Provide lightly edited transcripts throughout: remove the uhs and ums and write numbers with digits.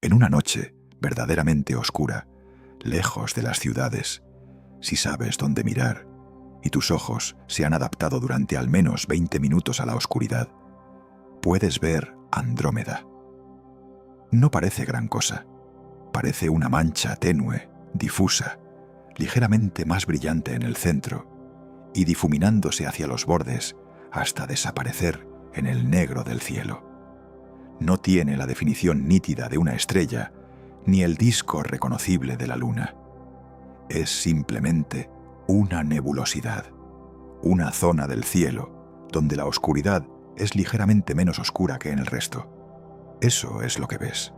En una noche verdaderamente oscura, lejos de las ciudades, si sabes dónde mirar y tus ojos se han adaptado durante al menos 20 minutos a la oscuridad, puedes ver Andrómeda. No parece gran cosa. Parece una mancha tenue, difusa, ligeramente más brillante en el centro y difuminándose hacia los bordes hasta desaparecer en el negro del cielo. No tiene la definición nítida de una estrella ni el disco reconocible de la luna. Es simplemente una nebulosidad, una zona del cielo donde la oscuridad es ligeramente menos oscura que en el resto. Eso es lo que ves.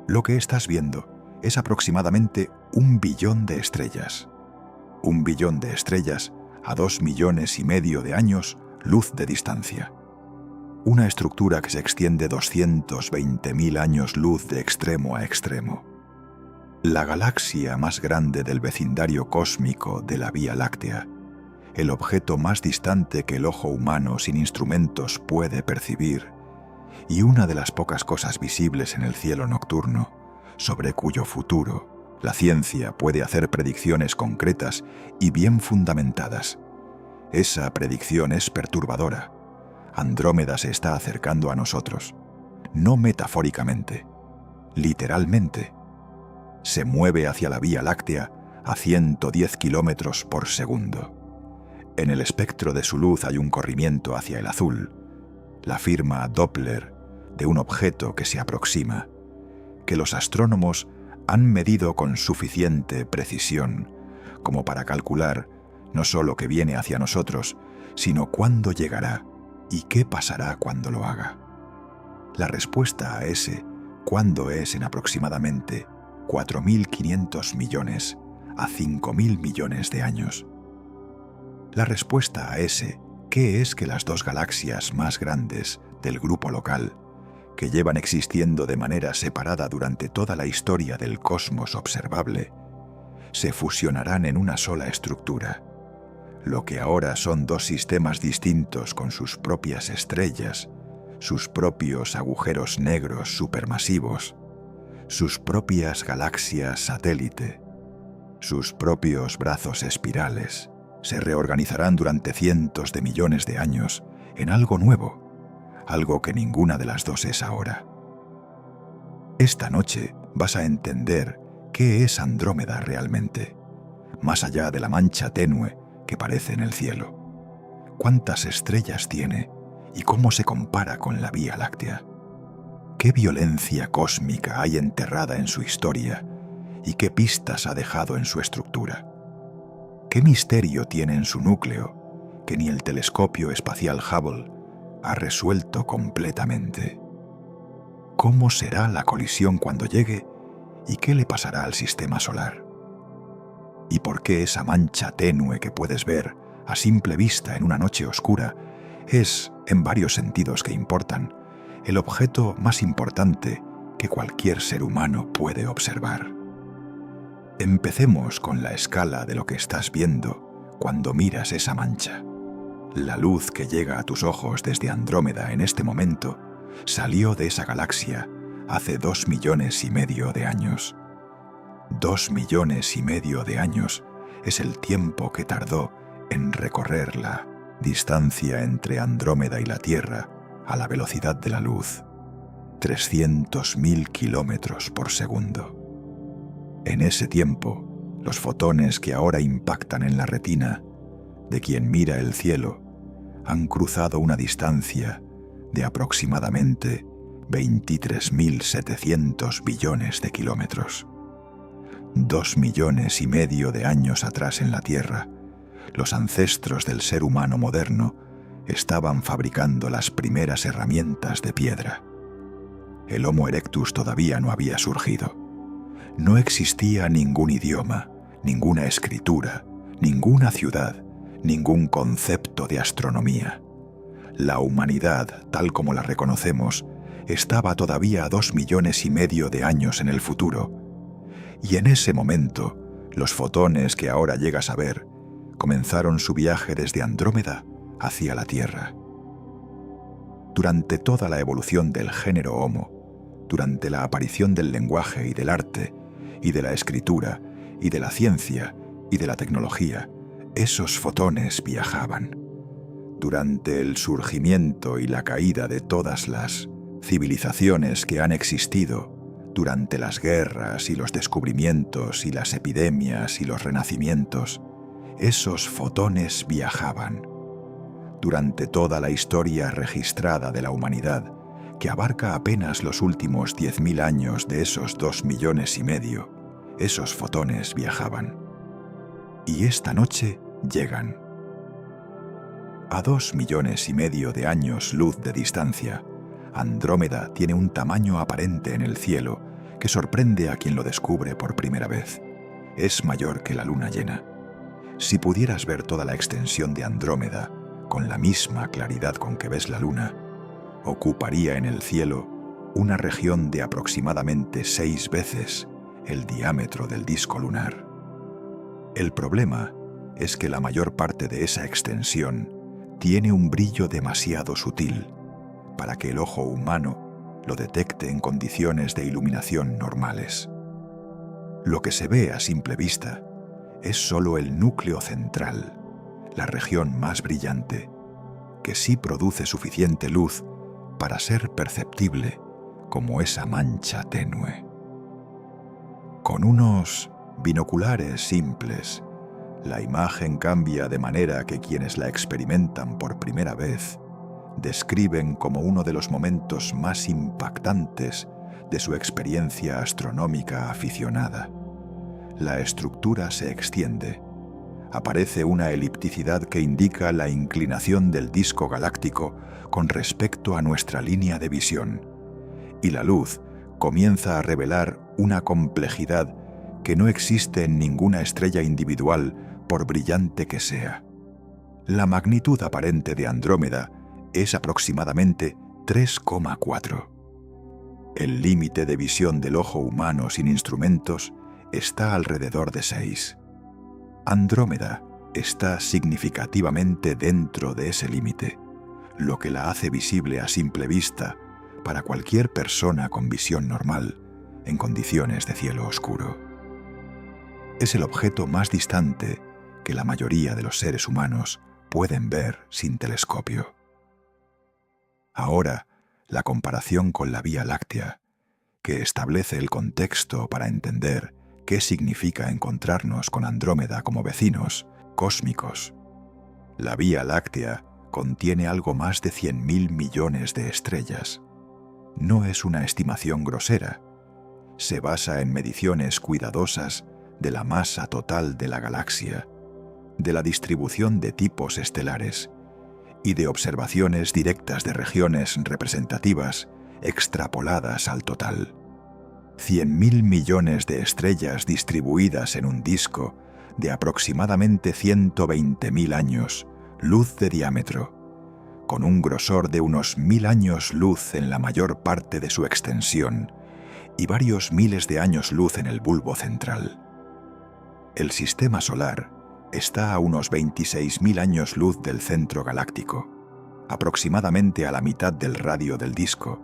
Lo que estás viendo es aproximadamente 1 billón de estrellas. 1 billón de estrellas a 2,5 millones de años luz de distancia. Una estructura que se extiende 220.000 años luz de extremo a extremo. La galaxia más grande del vecindario cósmico de la Vía Láctea, el objeto más distante que el ojo humano sin instrumentos puede percibir, y una de las pocas cosas visibles en el cielo nocturno, sobre cuyo futuro la ciencia puede hacer predicciones concretas y bien fundamentadas. Esa predicción es perturbadora. Andrómeda se está acercando a nosotros, no metafóricamente, literalmente. Se mueve hacia la Vía Láctea a 110 kilómetros por segundo. En el espectro de su luz hay un corrimiento hacia el azul, la firma Doppler de un objeto que se aproxima, que los astrónomos han medido con suficiente precisión como para calcular no solo que viene hacia nosotros, sino cuándo llegará y qué pasará cuando lo haga. La respuesta a ese cuándo es en aproximadamente 4.500 millones a 5.000 millones de años. La respuesta a ese qué es que las dos galaxias más grandes del grupo local, que llevan existiendo de manera separada durante toda la historia del cosmos observable, se fusionarán en una sola estructura. Lo que ahora son dos sistemas distintos con sus propias estrellas, sus propios agujeros negros supermasivos, sus propias galaxias satélite, sus propios brazos espirales, se reorganizarán durante cientos de millones de años en algo nuevo, algo que ninguna de las dos es ahora. Esta noche vas a entender qué es Andrómeda realmente, más allá de la mancha tenue que parece en el cielo. ¿Cuántas estrellas tiene y cómo se compara con la Vía Láctea? ¿Qué violencia cósmica hay enterrada en su historia y qué pistas ha dejado en su estructura? ¿Qué misterio tiene en su núcleo que ni el telescopio espacial Hubble ha resuelto completamente? ¿Cómo será la colisión cuando llegue y qué le pasará al sistema solar? ¿Y por qué esa mancha tenue que puedes ver a simple vista en una noche oscura es, en varios sentidos que importan, el objeto más importante que cualquier ser humano puede observar? Empecemos con la escala de lo que estás viendo cuando miras esa mancha. La luz que llega a tus ojos desde Andrómeda en este momento salió de esa galaxia hace 2,5 millones de años. 2,5 millones de años es el tiempo que tardó en recorrer la distancia entre Andrómeda y la Tierra a la velocidad de la luz, 300.000 kilómetros por segundo. En ese tiempo, los fotones que ahora impactan en la retina de quien mira el cielo han cruzado una distancia de aproximadamente 23.700 billones de kilómetros. 2,5 millones de años atrás en la Tierra, los ancestros del ser humano moderno estaban fabricando las primeras herramientas de piedra. El Homo erectus todavía no había surgido. No existía ningún idioma, ninguna escritura, ninguna ciudad, ningún concepto de astronomía. La humanidad, tal como la reconocemos, estaba todavía a 2,5 millones de años en el futuro. Y en ese momento, los fotones que ahora llegas a ver comenzaron su viaje desde Andrómeda hacia la Tierra. Durante toda la evolución del género Homo, durante la aparición del lenguaje y del arte, y de la escritura, y de la ciencia, y de la tecnología, esos fotones viajaban. Durante el surgimiento y la caída de todas las civilizaciones que han existido, durante las guerras y los descubrimientos y las epidemias y los renacimientos, esos fotones viajaban. Durante toda la historia registrada de la humanidad, que abarca apenas los últimos 10.000 años de esos 2,5 millones, esos fotones viajaban. Y esta noche llegan. A 2,5 millones de años luz de distancia, Andrómeda tiene un tamaño aparente en el cielo que sorprende a quien lo descubre por primera vez. Es mayor que la luna llena. Si pudieras ver toda la extensión de Andrómeda con la misma claridad con que ves la luna, ocuparía en el cielo una región de aproximadamente 6 veces el diámetro del disco lunar. El problema es que la mayor parte de esa extensión tiene un brillo demasiado sutil para que el ojo humano lo detecte en condiciones de iluminación normales. Lo que se ve a simple vista es solo el núcleo central, la región más brillante, que sí produce suficiente luz para ser perceptible como esa mancha tenue. Con unos binoculares simples, la imagen cambia de manera que quienes la experimentan por primera vez describen como uno de los momentos más impactantes de su experiencia astronómica aficionada. La estructura se extiende. Aparece una elipticidad que indica la inclinación del disco galáctico con respecto a nuestra línea de visión, y la luz comienza a revelar una complejidad que no existe en ninguna estrella individual, por brillante que sea. La magnitud aparente de Andrómeda es aproximadamente 3,4. El límite de visión del ojo humano sin instrumentos está alrededor de 6. Andrómeda está significativamente dentro de ese límite, lo que la hace visible a simple vista para cualquier persona con visión normal en condiciones de cielo oscuro. Es el objeto más distante que la mayoría de los seres humanos pueden ver sin telescopio. Ahora, la comparación con la Vía Láctea, que establece el contexto para entender qué significa encontrarnos con Andrómeda como vecinos cósmicos. La Vía Láctea contiene algo más de 100.000 millones de estrellas. No es una estimación grosera. Se basa en mediciones cuidadosas de la masa total de la galaxia, de la distribución de tipos estelares y de observaciones directas de regiones representativas extrapoladas al total. 100.000 millones de estrellas distribuidas en un disco de aproximadamente 120.000 años, luz de diámetro, con un grosor de unos 1.000 años luz en la mayor parte de su extensión y varios miles de años luz en el bulbo central. El sistema solar está a unos 26.000 años luz del centro galáctico, aproximadamente a la mitad del radio del disco,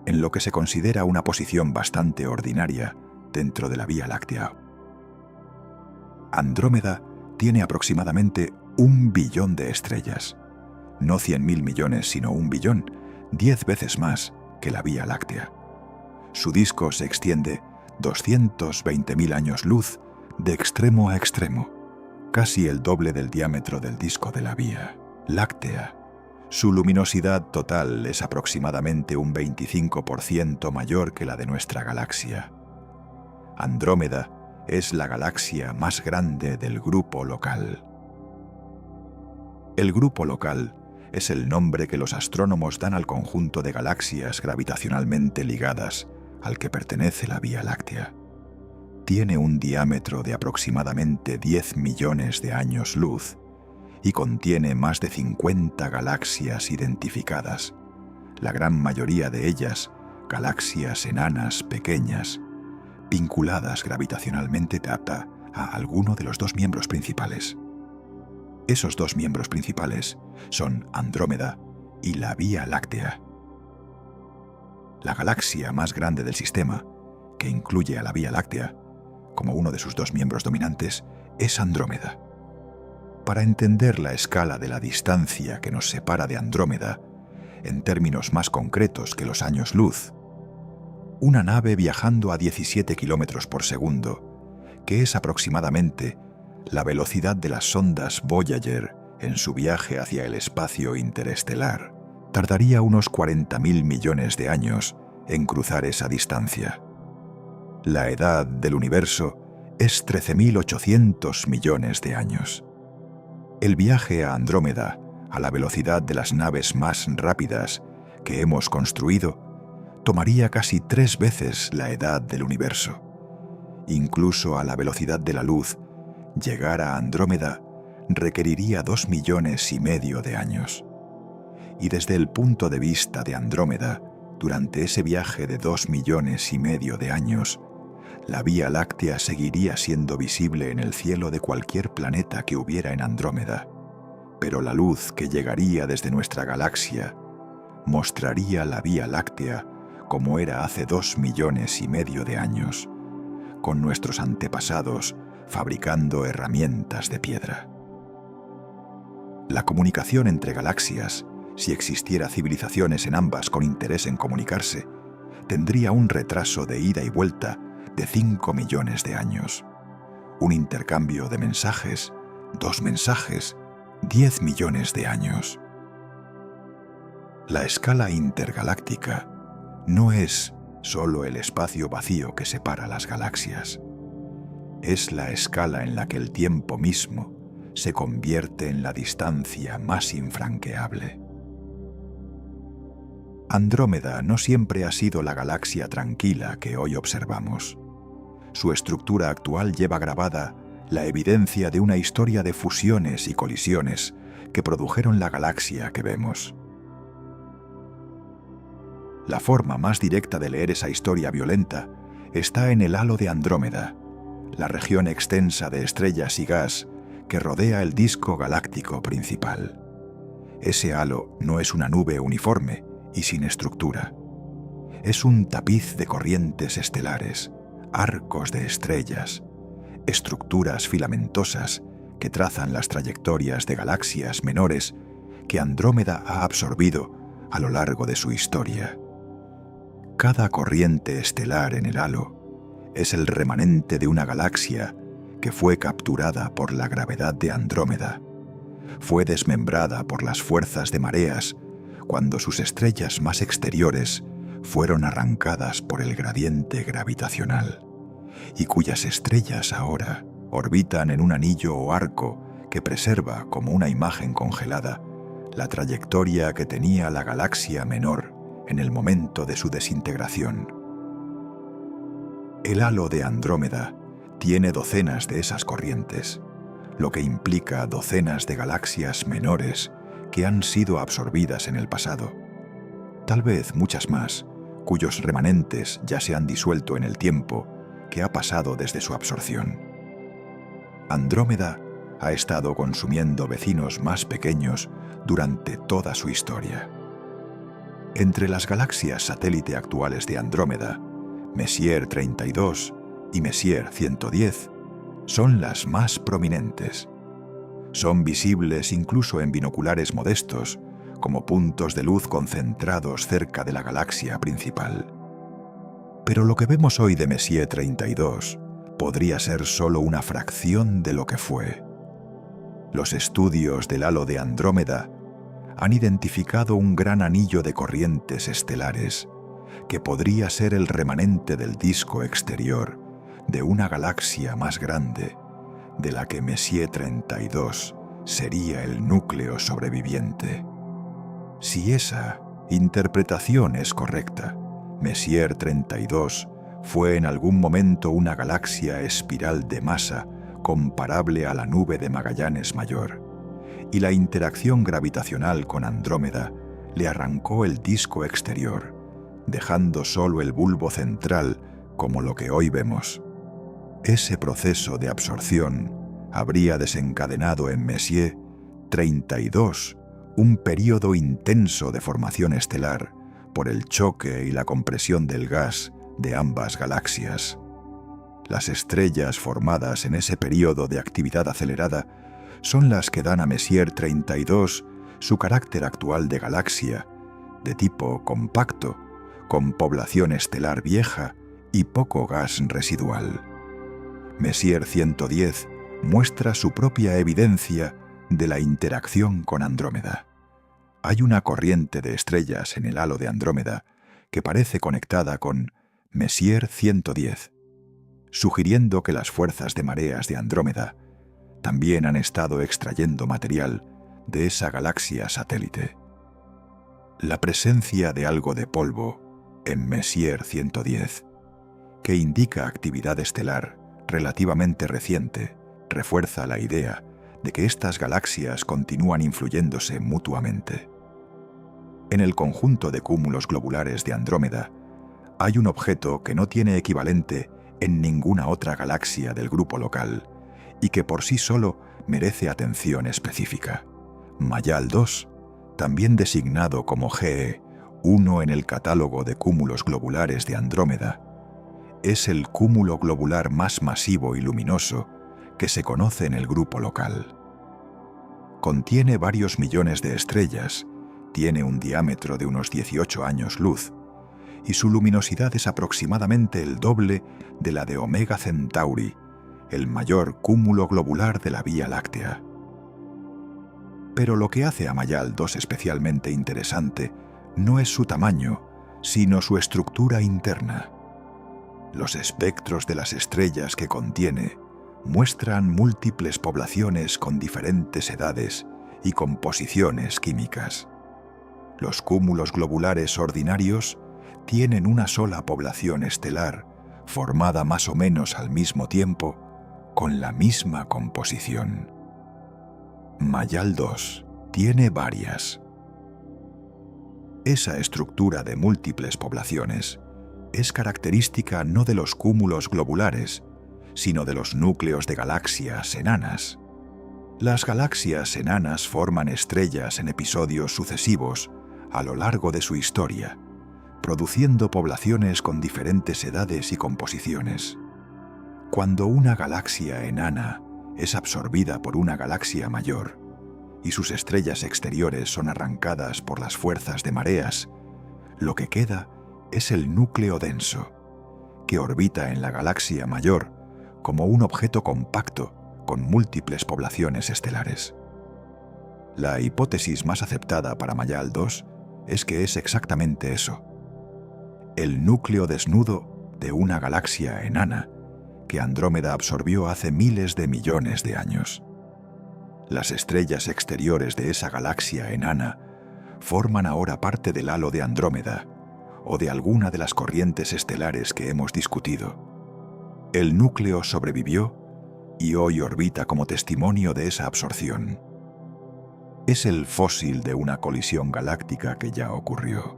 en lo que se considera una posición bastante ordinaria dentro de la Vía Láctea. Andrómeda tiene aproximadamente 1 billón de estrellas, no 100.000 millones, sino 1 billón, 10 veces más que la Vía Láctea. Su disco se extiende 220.000 años luz de extremo a extremo, casi el doble del diámetro del disco de la Vía Láctea. Su luminosidad total es aproximadamente un 25% mayor que la de nuestra galaxia. Andrómeda es la galaxia más grande del Grupo Local. El Grupo Local es el nombre que los astrónomos dan al conjunto de galaxias gravitacionalmente ligadas al que pertenece la Vía Láctea. Tiene un diámetro de aproximadamente 10 millones de años luz y contiene más de 50 galaxias identificadas, la gran mayoría de ellas galaxias enanas pequeñas, vinculadas gravitacionalmente a alguno de los 2 miembros principales. Esos 2 miembros principales son Andrómeda y la Vía Láctea. La galaxia más grande del sistema, que incluye a la Vía Láctea como uno de sus dos miembros dominantes, es Andrómeda. Para entender la escala de la distancia que nos separa de Andrómeda, en términos más concretos que los años luz, una nave viajando a 17 kilómetros por segundo, que es aproximadamente la velocidad de las sondas Voyager en su viaje hacia el espacio interestelar, tardaría unos 40.000 millones de años en cruzar esa distancia. La edad del universo es 13.800 millones de años. El viaje a Andrómeda, a la velocidad de las naves más rápidas que hemos construido, tomaría casi 3 veces la edad del universo. Incluso a la velocidad de la luz, llegar a Andrómeda requeriría 2,5 millones de años. Y desde el punto de vista de Andrómeda, durante ese viaje de 2,5 millones de años, la Vía Láctea seguiría siendo visible en el cielo de cualquier planeta que hubiera en Andrómeda, pero la luz que llegaría desde nuestra galaxia mostraría la Vía Láctea como era hace 2,5 millones de años, con nuestros antepasados fabricando herramientas de piedra. La comunicación entre galaxias, si existiera civilizaciones en ambas con interés en comunicarse, tendría un retraso de ida y vuelta de 5 millones de años. Un intercambio de mensajes, 2 mensajes, 10 millones de años. La escala intergaláctica no es solo el espacio vacío que separa las galaxias. Es la escala en la que el tiempo mismo se convierte en la distancia más infranqueable. Andrómeda no siempre ha sido la galaxia tranquila que hoy observamos. Su estructura actual lleva grabada la evidencia de una historia de fusiones y colisiones que produjeron la galaxia que vemos. La forma más directa de leer esa historia violenta está en el halo de Andrómeda, la región extensa de estrellas y gas que rodea el disco galáctico principal. Ese halo no es una nube uniforme y sin estructura. Es un tapiz de corrientes estelares, arcos de estrellas, estructuras filamentosas que trazan las trayectorias de galaxias menores que Andrómeda ha absorbido a lo largo de su historia. Cada corriente estelar en el halo es el remanente de una galaxia que fue capturada por la gravedad de Andrómeda, fue desmembrada por las fuerzas de mareas cuando sus estrellas más exteriores fueron arrancadas por el gradiente gravitacional, y cuyas estrellas ahora orbitan en un anillo o arco que preserva como una imagen congelada la trayectoria que tenía la galaxia menor en el momento de su desintegración. El halo de Andrómeda tiene docenas de esas corrientes, lo que implica docenas de galaxias menores que han sido absorbidas en el pasado. Tal vez muchas más, cuyos remanentes ya se han disuelto en el tiempo que ha pasado desde su absorción. Andrómeda ha estado consumiendo vecinos más pequeños durante toda su historia. Entre las galaxias satélite actuales de Andrómeda, Messier 32 y Messier 110 son las más prominentes. Son visibles incluso en binoculares modestos, como puntos de luz concentrados cerca de la galaxia principal. Pero lo que vemos hoy de Messier 32 podría ser solo una fracción de lo que fue. Los estudios del halo de Andrómeda han identificado un gran anillo de corrientes estelares que podría ser el remanente del disco exterior de una galaxia más grande, de la que Messier 32 sería el núcleo sobreviviente. Si esa interpretación es correcta, Messier 32 fue en algún momento una galaxia espiral de masa comparable a la nube de Magallanes Mayor, y la interacción gravitacional con Andrómeda le arrancó el disco exterior, dejando solo el bulbo central como lo que hoy vemos. Ese proceso de absorción habría desencadenado en Messier 32 un período intenso de formación estelar por el choque y la compresión del gas de ambas galaxias. Las estrellas formadas en ese período de actividad acelerada son las que dan a Messier 32 su carácter actual de galaxia, de tipo compacto, con población estelar vieja y poco gas residual. Messier 110 muestra su propia evidencia de la interacción con Andrómeda. Hay una corriente de estrellas en el halo de Andrómeda que parece conectada con Messier 110, sugiriendo que las fuerzas de mareas de Andrómeda también han estado extrayendo material de esa galaxia satélite. La presencia de algo de polvo en Messier 110, que indica actividad estelar relativamente reciente, refuerza la idea de que estas galaxias continúan influyéndose mutuamente. En el conjunto de cúmulos globulares de Andrómeda hay un objeto que no tiene equivalente en ninguna otra galaxia del grupo local y que por sí solo merece atención específica. Mayal 2, también designado como GE 1 en el catálogo de cúmulos globulares de Andrómeda, es el cúmulo globular más masivo y luminoso que se conoce en el grupo local. Contiene varios millones de estrellas, tiene un diámetro de unos 18 años luz, y su luminosidad es aproximadamente el doble de la de Omega Centauri, el mayor cúmulo globular de la Vía Láctea. Pero lo que hace a Mayal 2 especialmente interesante no es su tamaño, sino su estructura interna. Los espectros de las estrellas que contiene muestran múltiples poblaciones con diferentes edades y composiciones químicas. Los cúmulos globulares ordinarios tienen una sola población estelar, formada más o menos al mismo tiempo, con la misma composición. Mayal 2 tiene varias. Esa estructura de múltiples poblaciones es característica no de los cúmulos globulares, sino de los núcleos de galaxias enanas. Las galaxias enanas forman estrellas en episodios sucesivos a lo largo de su historia, produciendo poblaciones con diferentes edades y composiciones. Cuando una galaxia enana es absorbida por una galaxia mayor y sus estrellas exteriores son arrancadas por las fuerzas de mareas, lo que queda es el núcleo denso, que orbita en la galaxia mayor como un objeto compacto con múltiples poblaciones estelares. La hipótesis más aceptada para Mayal 2 es que es exactamente eso: el núcleo desnudo de una galaxia enana que Andrómeda absorbió hace miles de millones de años. Las estrellas exteriores de esa galaxia enana forman ahora parte del halo de Andrómeda o de alguna de las corrientes estelares que hemos discutido. El núcleo sobrevivió y hoy orbita como testimonio de esa absorción. Es el fósil de una colisión galáctica que ya ocurrió.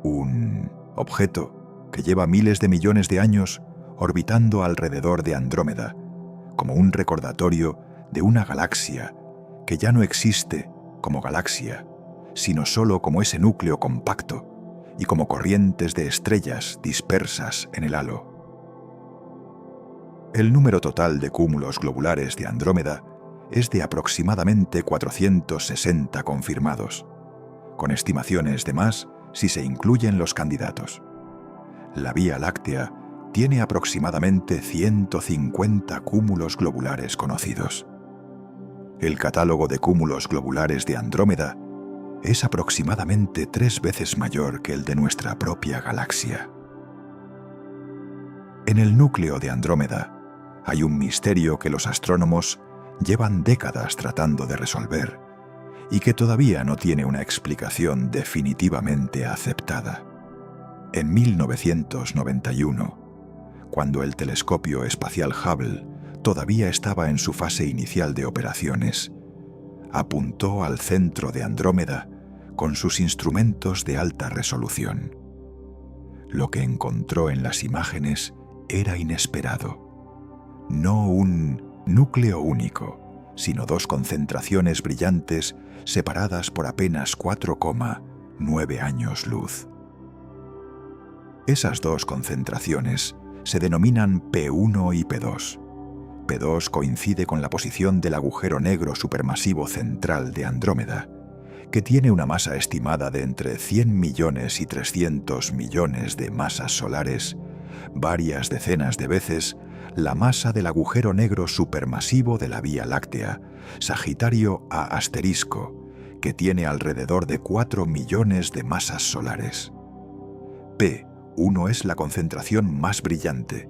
Un objeto que lleva miles de millones de años orbitando alrededor de Andrómeda, como un recordatorio de una galaxia que ya no existe como galaxia, sino solo como ese núcleo compacto y como corrientes de estrellas dispersas en el halo. El número total de cúmulos globulares de Andrómeda es de aproximadamente 460 confirmados, con estimaciones de más si se incluyen los candidatos. La Vía Láctea tiene aproximadamente 150 cúmulos globulares conocidos. El catálogo de cúmulos globulares de Andrómeda es aproximadamente 3 veces mayor que el de nuestra propia galaxia. En el núcleo de Andrómeda hay un misterio que los astrónomos llevan décadas tratando de resolver y que todavía no tiene una explicación definitivamente aceptada. En 1991, cuando el telescopio espacial Hubble todavía estaba en su fase inicial de operaciones, apuntó al centro de Andrómeda con sus instrumentos de alta resolución. Lo que encontró en las imágenes era inesperado. No un núcleo único, sino 2 concentraciones brillantes separadas por apenas 4,9 años luz. Esas dos concentraciones se denominan P1 y P2. P2 coincide con la posición del agujero negro supermasivo central de Andrómeda, que tiene una masa estimada de entre 100 millones y 300 millones de masas solares, varias decenas de veces la masa del agujero negro supermasivo de la Vía Láctea, Sagitario A*, que tiene alrededor de 4 millones de masas solares. P1 es la concentración más brillante,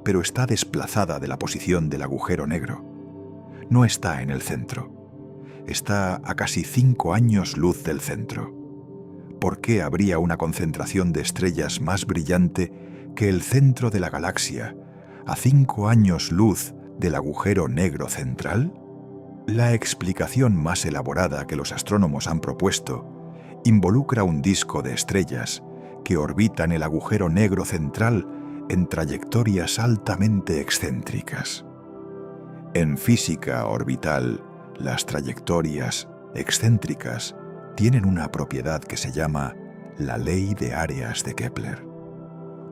pero está desplazada de la posición del agujero negro. No está en el centro. Está a casi 5 años luz del centro. ¿Por qué habría una concentración de estrellas más brillante que el centro de la galaxia, a 5 años luz del agujero negro central? La explicación más elaborada que los astrónomos han propuesto involucra un disco de estrellas que orbitan el agujero negro central en trayectorias altamente excéntricas. En física orbital, las trayectorias excéntricas tienen una propiedad que se llama la ley de áreas de Kepler.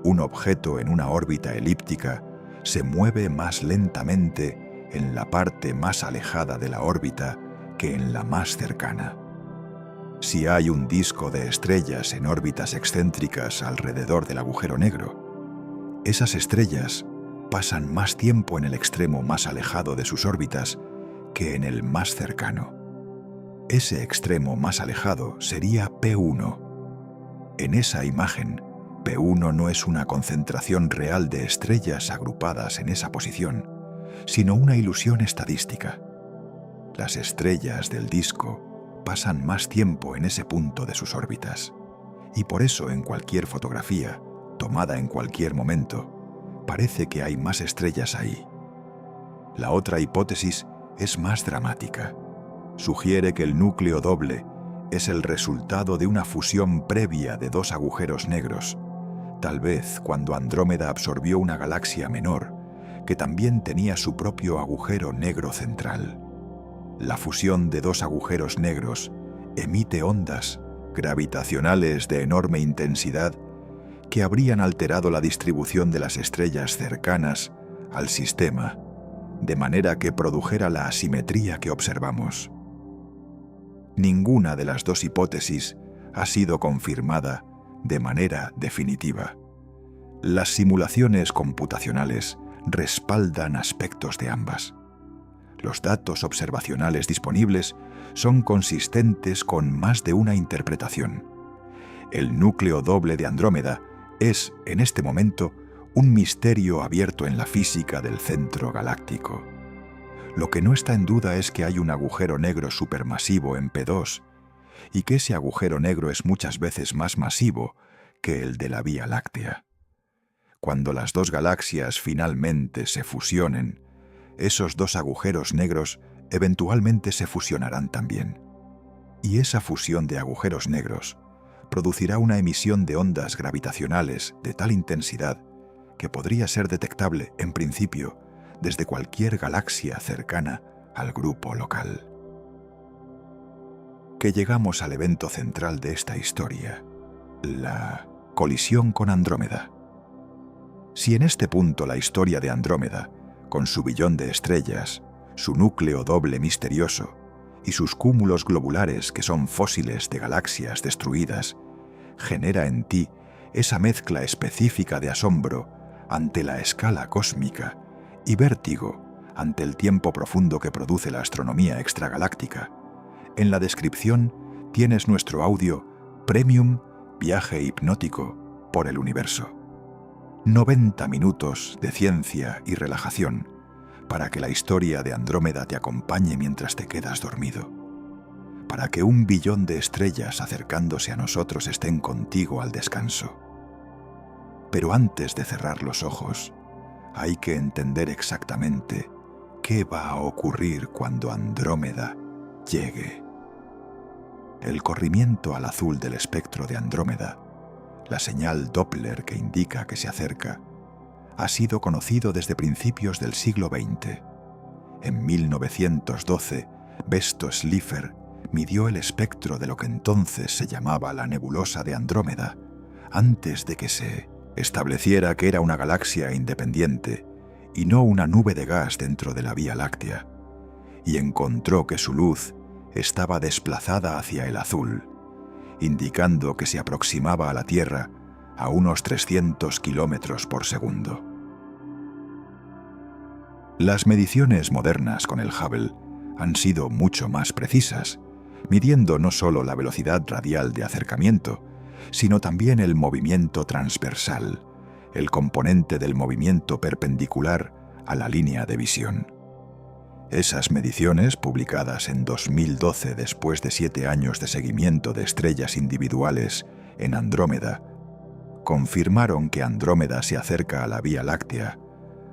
Un objeto en una órbita elíptica se mueve más lentamente en la parte más alejada de la órbita que en la más cercana. Si hay un disco de estrellas en órbitas excéntricas alrededor del agujero negro, esas estrellas pasan más tiempo en el extremo más alejado de sus órbitas que en el más cercano. Ese extremo más alejado sería P1. En esa imagen, P1 no es una concentración real de estrellas agrupadas en esa posición, sino una ilusión estadística. Las estrellas del disco pasan más tiempo en ese punto de sus órbitas, y por eso en cualquier fotografía, tomada en cualquier momento, parece que hay más estrellas ahí. La otra hipótesis es más dramática. Sugiere que el núcleo doble es el resultado de una fusión previa de dos agujeros negros, tal vez cuando Andrómeda absorbió una galaxia menor, que también tenía su propio agujero negro central. La fusión de dos agujeros negros emite ondas gravitacionales de enorme intensidad que habrían alterado la distribución de las estrellas cercanas al sistema, de manera que produjera la asimetría que observamos. Ninguna de las dos hipótesis ha sido confirmada de manera definitiva. Las simulaciones computacionales respaldan aspectos de ambas. Los datos observacionales disponibles son consistentes con más de una interpretación. El núcleo doble de Andrómeda es, en este momento, un misterio abierto en la física del centro galáctico. Lo que no está en duda es que hay un agujero negro supermasivo en P2 y que ese agujero negro es muchas veces más masivo que el de la Vía Láctea. Cuando las dos galaxias finalmente se fusionen, esos dos agujeros negros eventualmente se fusionarán también. Y esa fusión de agujeros negros producirá una emisión de ondas gravitacionales de tal intensidad que podría ser detectable, en principio, desde cualquier galaxia cercana al grupo local. Que llegamos al evento central de esta historia, la colisión con Andrómeda. Si en este punto la historia de Andrómeda, con su billón de estrellas, su núcleo doble misterioso y sus cúmulos globulares que son fósiles de galaxias destruidas, genera en ti esa mezcla específica de asombro ante la escala cósmica y vértigo ante el tiempo profundo que produce la astronomía extragaláctica, en la descripción tienes nuestro audio Premium Viaje Hipnótico por el Universo. 90 minutos de ciencia y relajación para que la historia de Andrómeda te acompañe mientras te quedas dormido, para que un billón de estrellas acercándose a nosotros estén contigo al descanso. Pero antes de cerrar los ojos, hay que entender exactamente qué va a ocurrir cuando Andrómeda llegue. El corrimiento al azul del espectro de Andrómeda, la señal Doppler que indica que se acerca, ha sido conocido desde principios del siglo XX. En 1912, Besto Slipher midió el espectro de lo que entonces se llamaba la nebulosa de Andrómeda, antes de que se estableciera que era una galaxia independiente y no una nube de gas dentro de la Vía Láctea, y encontró que su luz estaba desplazada hacia el azul, indicando que se aproximaba a la Tierra a unos 300 kilómetros por segundo. Las mediciones modernas con el Hubble han sido mucho más precisas, midiendo no solo la velocidad radial de acercamiento, sino también el movimiento transversal, el componente del movimiento perpendicular a la línea de visión. Esas mediciones, publicadas en 2012 después de 7 años de seguimiento de estrellas individuales en Andrómeda, confirmaron que Andrómeda se acerca a la Vía Láctea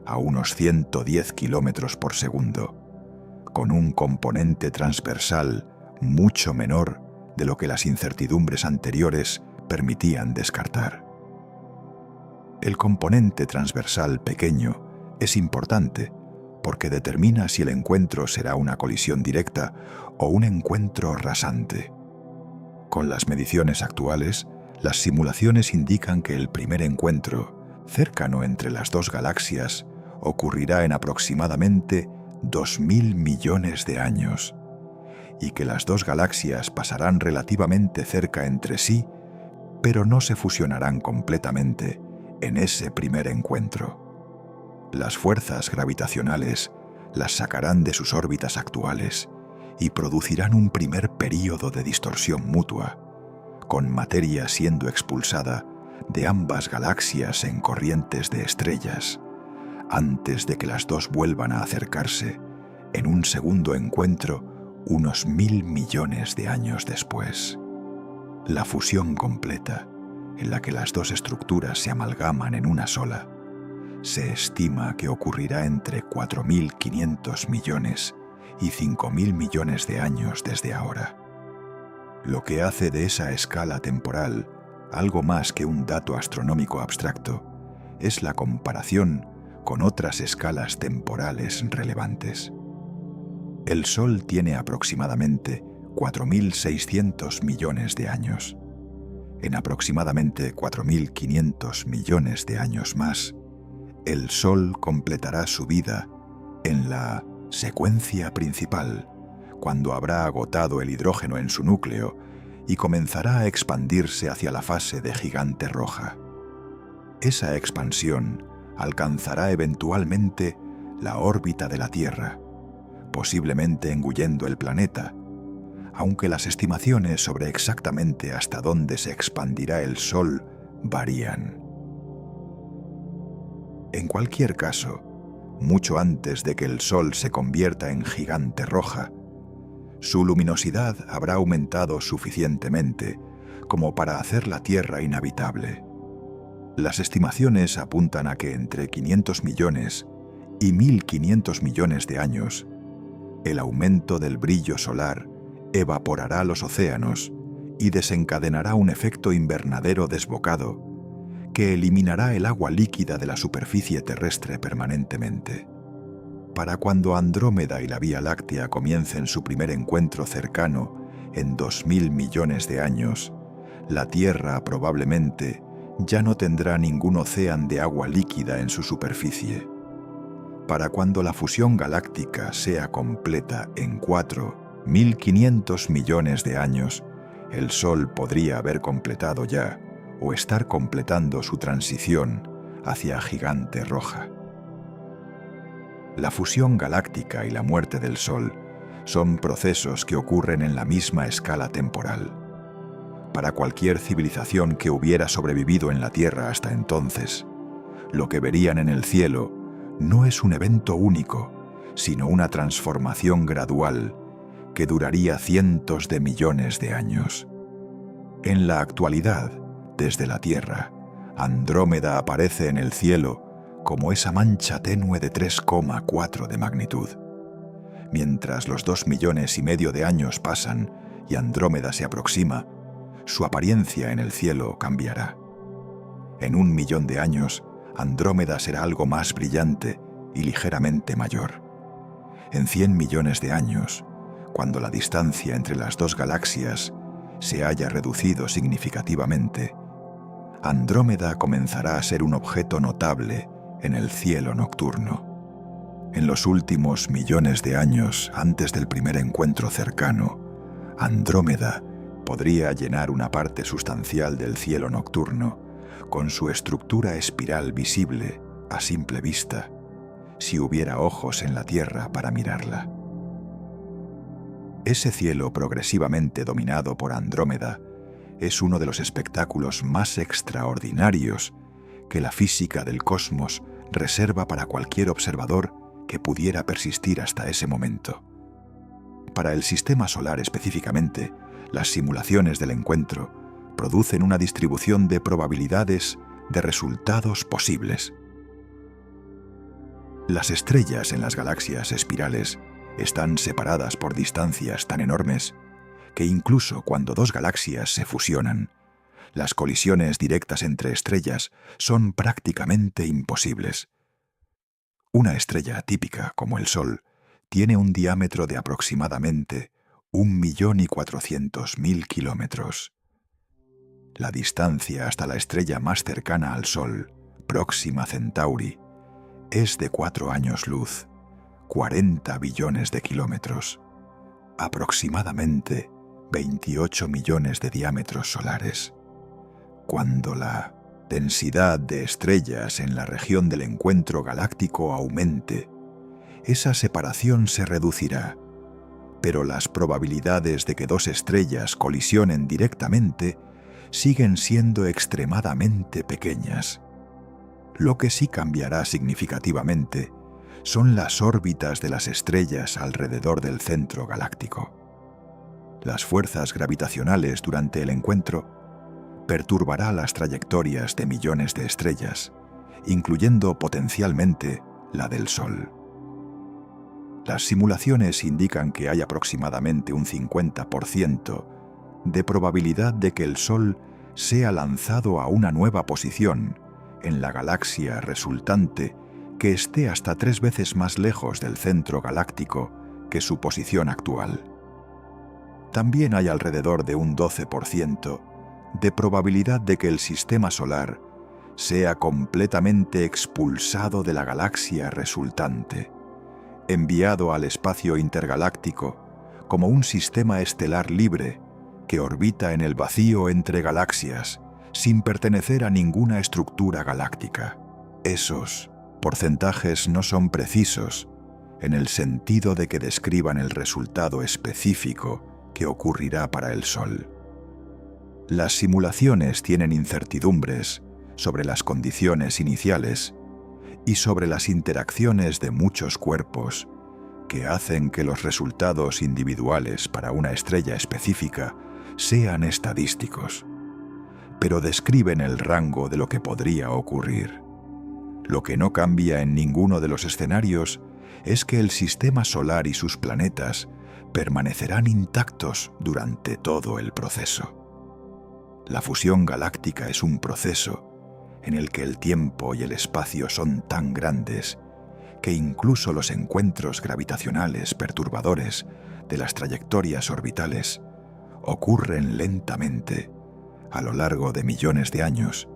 a unos 110 kilómetros por segundo, con un componente transversal mucho menor de lo que las incertidumbres anteriores permitían descartar. El componente transversal pequeño es importante porque determina si el encuentro será una colisión directa o un encuentro rasante. Con las mediciones actuales, las simulaciones indican que el primer encuentro, cercano entre las dos galaxias, ocurrirá en aproximadamente 2.000 millones de años, y que las dos galaxias pasarán relativamente cerca entre sí, pero no se fusionarán completamente en ese primer encuentro. Las fuerzas gravitacionales las sacarán de sus órbitas actuales y producirán un primer período de distorsión mutua, con materia siendo expulsada de ambas galaxias en corrientes de estrellas, antes de que las dos vuelvan a acercarse en un segundo encuentro unos 1.000 millones de años después. La fusión completa, en la que las dos estructuras se amalgaman en una sola, se estima que ocurrirá entre 4.500 millones y 5.000 millones de años desde ahora, lo que hace de esa escala temporal algo más que un dato astronómico abstracto. Es la comparación con otras escalas temporales relevantes. El Sol tiene aproximadamente 4.600 millones de años. En aproximadamente 4.500 millones de años más, el Sol completará su vida en la secuencia principal, cuando habrá agotado el hidrógeno en su núcleo y comenzará a expandirse hacia la fase de gigante roja. Esa expansión alcanzará eventualmente la órbita de la Tierra, posiblemente engullendo el planeta, aunque las estimaciones sobre exactamente hasta dónde se expandirá el Sol varían. En cualquier caso, mucho antes de que el Sol se convierta en gigante roja, su luminosidad habrá aumentado suficientemente como para hacer la Tierra inhabitable. Las estimaciones apuntan a que entre 500 millones y 1.500 millones de años, el aumento del brillo solar evaporará los océanos y desencadenará un efecto invernadero desbocado que eliminará el agua líquida de la superficie terrestre permanentemente. Para cuando Andrómeda y la Vía Láctea comiencen su primer encuentro cercano en 2.000 millones de años, la Tierra probablemente ya no tendrá ningún océano de agua líquida en su superficie. Para cuando la fusión galáctica sea completa en 4.500 millones de años, el Sol podría haber completado ya o estar completando su transición hacia gigante roja. La fusión galáctica y la muerte del Sol son procesos que ocurren en la misma escala temporal. Para cualquier civilización que hubiera sobrevivido en la Tierra hasta entonces, lo que verían en el cielo no es un evento único, sino una transformación gradual que duraría cientos de millones de años. En la actualidad, desde la Tierra, Andrómeda aparece en el cielo como esa mancha tenue de 3,4 de magnitud. Mientras los 2,5 millones de años pasan y Andrómeda se aproxima, su apariencia en el cielo cambiará. En 1 millón de años, Andrómeda será algo más brillante y ligeramente mayor. En 100 millones de años, cuando la distancia entre las dos galaxias se haya reducido significativamente, Andrómeda comenzará a ser un objeto notable en el cielo nocturno. En los últimos millones de años antes del primer encuentro cercano, Andrómeda podría llenar una parte sustancial del cielo nocturno con su estructura espiral visible a simple vista, si hubiera ojos en la Tierra para mirarla. Ese cielo progresivamente dominado por Andrómeda es uno de los espectáculos más extraordinarios que la física del cosmos reserva para cualquier observador que pudiera persistir hasta ese momento. Para el sistema solar específicamente, las simulaciones del encuentro producen una distribución de probabilidades de resultados posibles. Las estrellas en las galaxias espirales están separadas por distancias tan enormes que incluso cuando dos galaxias se fusionan, las colisiones directas entre estrellas son prácticamente imposibles. Una estrella típica como el Sol tiene un diámetro de aproximadamente 1.400.000 kilómetros. La distancia hasta la estrella más cercana al Sol, Próxima Centauri, es de 4 años luz, 40 billones de kilómetros, aproximadamente 28 millones de diámetros solares. Cuando la densidad de estrellas en la región del encuentro galáctico aumente, esa separación se reducirá, pero las probabilidades de que dos estrellas colisionen directamente siguen siendo extremadamente pequeñas. Lo que sí cambiará significativamente son las órbitas de las estrellas alrededor del centro galáctico. Las fuerzas gravitacionales durante el encuentro perturbará las trayectorias de millones de estrellas, incluyendo potencialmente la del Sol. Las simulaciones indican que hay aproximadamente un 50% de probabilidad de que el Sol sea lanzado a una nueva posición en la galaxia resultante que esté hasta 3 veces más lejos del centro galáctico que su posición actual. También hay alrededor de un 12% de probabilidad de que el sistema solar sea completamente expulsado de la galaxia resultante, enviado al espacio intergaláctico como un sistema estelar libre que orbita en el vacío entre galaxias sin pertenecer a ninguna estructura galáctica. Esos porcentajes no son precisos en el sentido de que describan el resultado específico que ocurrirá para el Sol. Las simulaciones tienen incertidumbres sobre las condiciones iniciales y sobre las interacciones de muchos cuerpos que hacen que los resultados individuales para una estrella específica sean estadísticos, pero describen el rango de lo que podría ocurrir. Lo que no cambia en ninguno de los escenarios es que el sistema solar y sus planetas permanecerán intactos durante todo el proceso. La fusión galáctica es un proceso en el que el tiempo y el espacio son tan grandes que incluso los encuentros gravitacionales perturbadores de las trayectorias orbitales ocurren lentamente a lo largo de millones de años,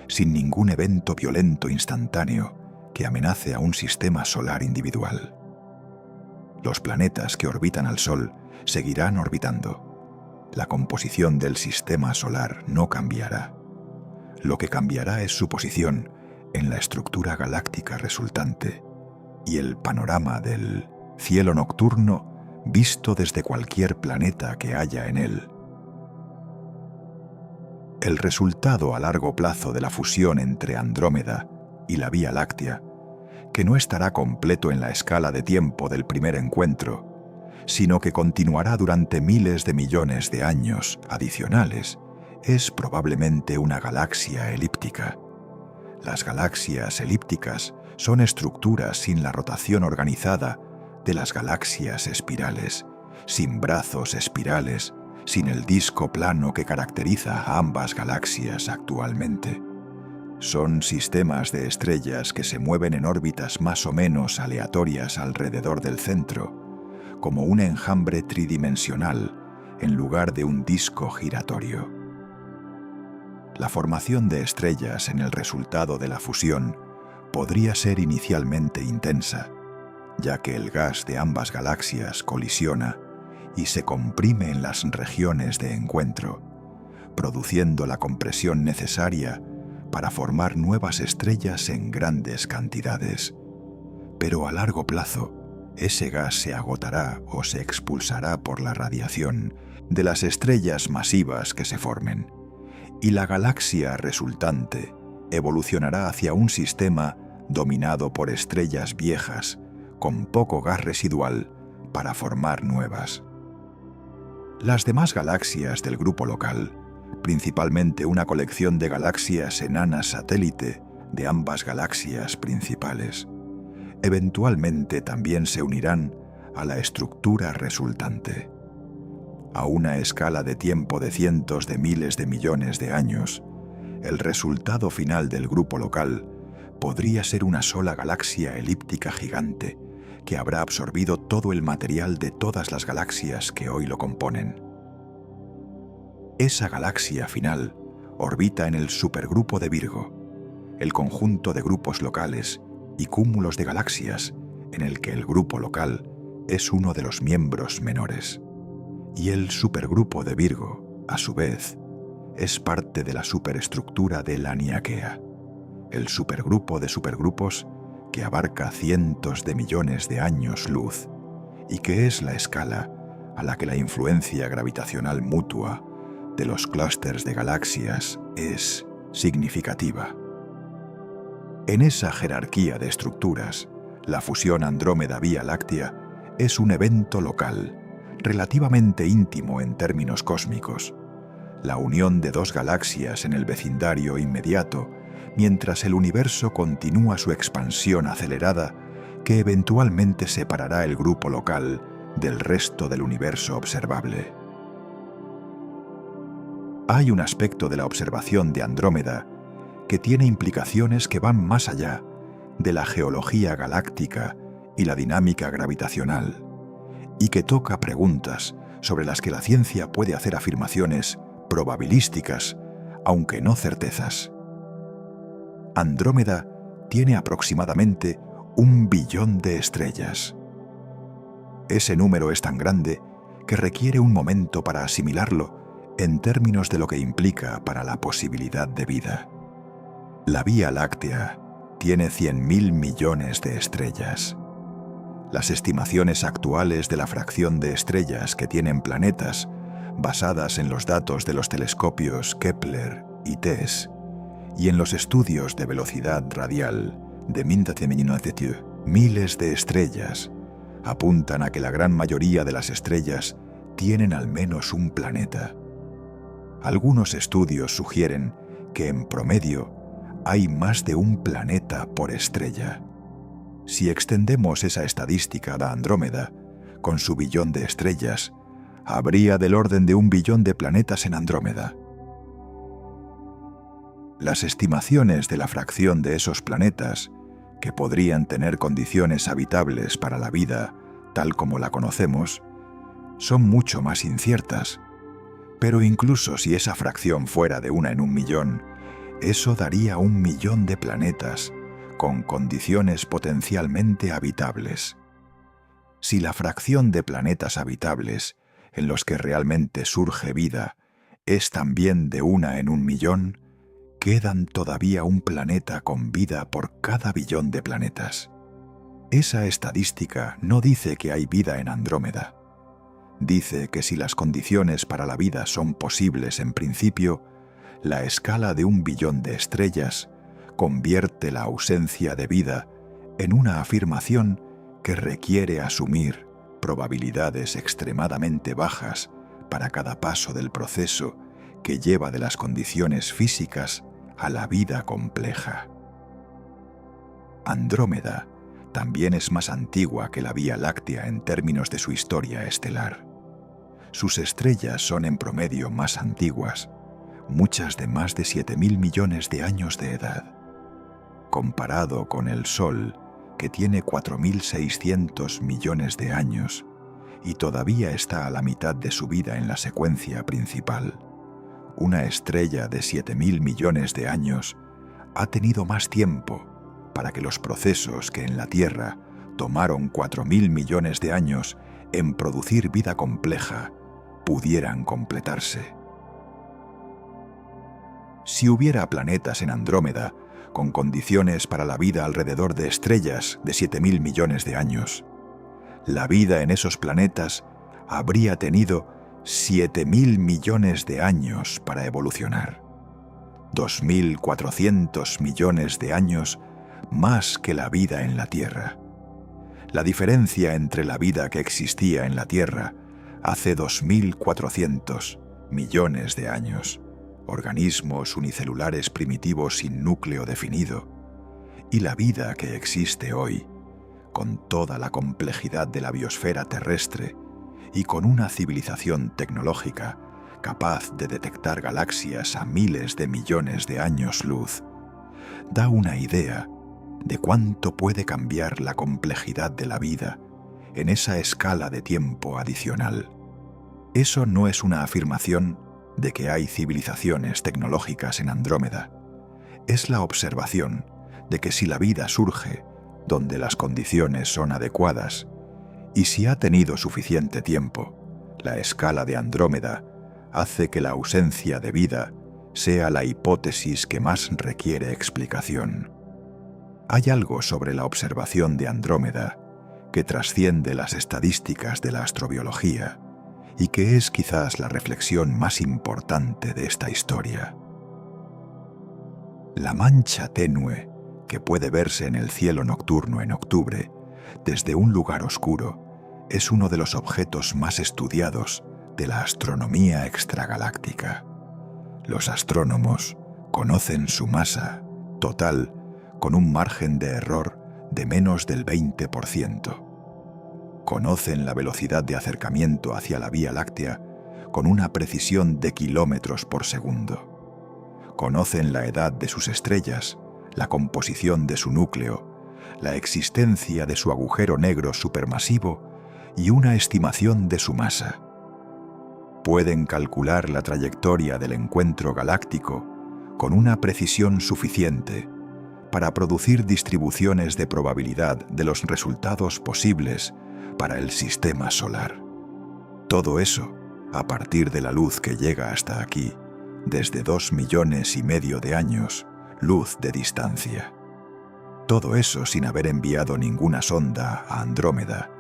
sin ningún evento violento instantáneo que amenace a un sistema solar individual. Los planetas que orbitan al Sol seguirán orbitando. La composición del sistema solar no cambiará. Lo que cambiará es su posición en la estructura galáctica resultante y el panorama del cielo nocturno visto desde cualquier planeta que haya en él. El resultado a largo plazo de la fusión entre Andrómeda y la Vía Láctea, que no estará completo en la escala de tiempo del primer encuentro, sino que continuará durante miles de millones de años adicionales, es probablemente una galaxia elíptica. Las galaxias elípticas son estructuras sin la rotación organizada de las galaxias espirales, sin brazos espirales, sin el disco plano que caracteriza a ambas galaxias actualmente. Son sistemas de estrellas que se mueven en órbitas más o menos aleatorias alrededor del centro, como un enjambre tridimensional en lugar de un disco giratorio. La formación de estrellas en el resultado de la fusión podría ser inicialmente intensa, ya que el gas de ambas galaxias colisiona y se comprime en las regiones de encuentro, produciendo la compresión necesaria para formar nuevas estrellas en grandes cantidades. Pero a largo plazo, ese gas se agotará o se expulsará por la radiación de las estrellas masivas que se formen, y la galaxia resultante evolucionará hacia un sistema dominado por estrellas viejas con poco gas residual para formar nuevas. Las demás galaxias del grupo local, principalmente una colección de galaxias enanas satélite de ambas galaxias principales, eventualmente también se unirán a la estructura resultante. A una escala de tiempo de cientos de miles de millones de años, el resultado final del grupo local podría ser una sola galaxia elíptica gigante que habrá absorbido todo el material de todas las galaxias que hoy lo componen. Esa galaxia final orbita en el supergrupo de Virgo, el conjunto de grupos locales y cúmulos de galaxias en el que el grupo local es uno de los miembros menores. Y el supergrupo de Virgo, a su vez, es parte de la superestructura de la Laniakea, el supergrupo de supergrupos que abarca cientos de millones de años luz y que es la escala a la que la influencia gravitacional mutua de los clústeres de galaxias es significativa. En esa jerarquía de estructuras, la fusión Andrómeda-Vía Láctea es un evento local, relativamente íntimo en términos cósmicos, la unión de dos galaxias en el vecindario inmediato, mientras el universo continúa su expansión acelerada que eventualmente separará el grupo local del resto del universo observable. Hay un aspecto de la observación de Andrómeda que tiene implicaciones que van más allá de la geología galáctica y la dinámica gravitacional, y que toca preguntas sobre las que la ciencia puede hacer afirmaciones probabilísticas, aunque no certezas. Andrómeda tiene aproximadamente 1 billón de estrellas. Ese número es tan grande que requiere un momento para asimilarlo en términos de lo que implica para la posibilidad de vida. La Vía Láctea tiene 100.000 millones de estrellas. Las estimaciones actuales de la fracción de estrellas que tienen planetas, basadas en los datos de los telescopios Kepler y TESS, y en los estudios de velocidad radial de miles de estrellas, apuntan a que la gran mayoría de las estrellas tienen al menos un planeta. Algunos estudios sugieren que en promedio hay más de un planeta por estrella. Si extendemos esa estadística a Andrómeda, con su billón de estrellas, habría del orden de 1 billón de planetas en Andrómeda. Las estimaciones de la fracción de esos planetas, que podrían tener condiciones habitables para la vida tal como la conocemos, son mucho más inciertas. Pero incluso si esa fracción fuera de 1 en 1 millón, eso daría 1 millón de planetas con condiciones potencialmente habitables. Si la fracción de planetas habitables en los que realmente surge vida es también de 1 en 1 millón, quedan todavía un planeta con vida por cada billón de planetas. Esa estadística no dice que hay vida en Andrómeda. Dice que si las condiciones para la vida son posibles en principio, la escala de 1 billón de estrellas convierte la ausencia de vida en una afirmación que requiere asumir probabilidades extremadamente bajas para cada paso del proceso que lleva de las condiciones físicas a la vida compleja. Andrómeda también es más antigua que la Vía Láctea en términos de su historia estelar. Sus estrellas son en promedio más antiguas, muchas de más de 7.000 millones de años de edad. Comparado con el Sol, que tiene 4.600 millones de años y todavía está a la mitad de su vida en la secuencia principal, una estrella de 7.000 millones de años ha tenido más tiempo para que los procesos que en la Tierra tomaron 4.000 millones de años en producir vida compleja pudieran completarse. Si hubiera planetas en Andrómeda con condiciones para la vida alrededor de estrellas de 7.000 millones de años, la vida en esos planetas habría tenido 7.000 millones de años para evolucionar. 2.400 millones de años más que la vida en la Tierra. La diferencia entre la vida que existía en la Tierra hace 2.400 millones de años, organismos unicelulares primitivos sin núcleo definido, y la vida que existe hoy, con toda la complejidad de la biosfera terrestre y con una civilización tecnológica capaz de detectar galaxias a miles de millones de años luz, da una idea de cuánto puede cambiar la complejidad de la vida en esa escala de tiempo adicional. Eso no es una afirmación de que hay civilizaciones tecnológicas en Andrómeda. Es la observación de que si la vida surge donde las condiciones son adecuadas, y si ha tenido suficiente tiempo, la escala de Andrómeda hace que la ausencia de vida sea la hipótesis que más requiere explicación. Hay algo sobre la observación de Andrómeda que trasciende las estadísticas de la astrobiología y que es quizás la reflexión más importante de esta historia. La mancha tenue que puede verse en el cielo nocturno en octubre desde un lugar oscuro es uno de los objetos más estudiados de la astronomía extragaláctica. Los astrónomos conocen su masa total con un margen de error de menos del 20%. Conocen la velocidad de acercamiento hacia la Vía Láctea con una precisión de kilómetros por segundo. Conocen la edad de sus estrellas, la composición de su núcleo, la existencia de su agujero negro supermasivo y una estimación de su masa. Pueden calcular la trayectoria del encuentro galáctico con una precisión suficiente para producir distribuciones de probabilidad de los resultados posibles para el sistema solar. Todo eso a partir de la luz que llega hasta aquí, desde 2,5 millones de años, luz de distancia. Todo eso sin haber enviado ninguna sonda a Andrómeda,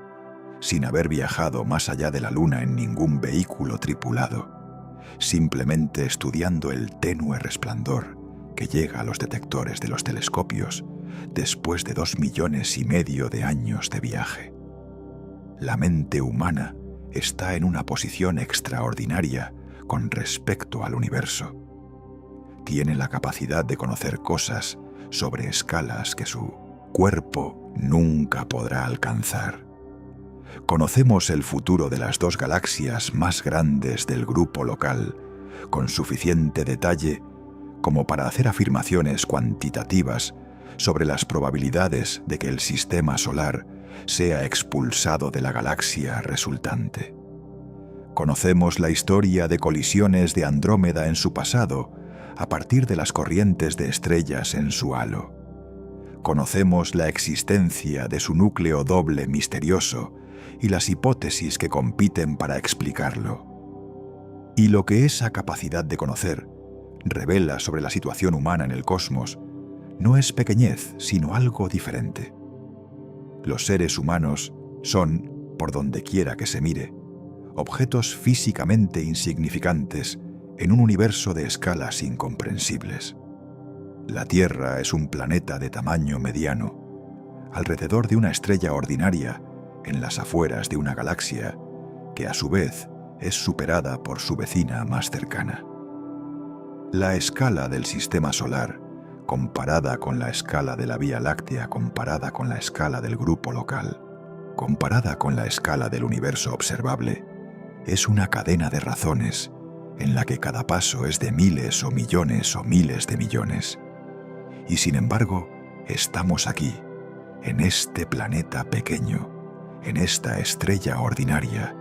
sin haber viajado más allá de la Luna en ningún vehículo tripulado, simplemente estudiando el tenue resplandor que llega a los detectores de los telescopios después de 2,5 millones de años de viaje. La mente humana está en una posición extraordinaria con respecto al universo. Tiene la capacidad de conocer cosas sobre escalas que su cuerpo nunca podrá alcanzar. Conocemos el futuro de las 2 galaxias más grandes del grupo local con suficiente detalle como para hacer afirmaciones cuantitativas sobre las probabilidades de que el sistema solar sea expulsado de la galaxia resultante. Conocemos la historia de colisiones de Andrómeda en su pasado a partir de las corrientes de estrellas en su halo. Conocemos la existencia de su núcleo doble misterioso y las hipótesis que compiten para explicarlo. Y lo que esa capacidad de conocer revela sobre la situación humana en el cosmos no es pequeñez, sino algo diferente. Los seres humanos son, por donde quiera que se mire, objetos físicamente insignificantes en un universo de escalas incomprensibles. La Tierra es un planeta de tamaño mediano, alrededor de una estrella ordinaria en las afueras de una galaxia que a su vez es superada por su vecina más cercana. La escala del sistema solar, comparada con la escala de la Vía Láctea, comparada con la escala del grupo local, comparada con la escala del universo observable, es una cadena de razones en la que cada paso es de miles o millones o miles de millones. Y sin embargo, estamos aquí, en este planeta pequeño, en esta estrella ordinaria,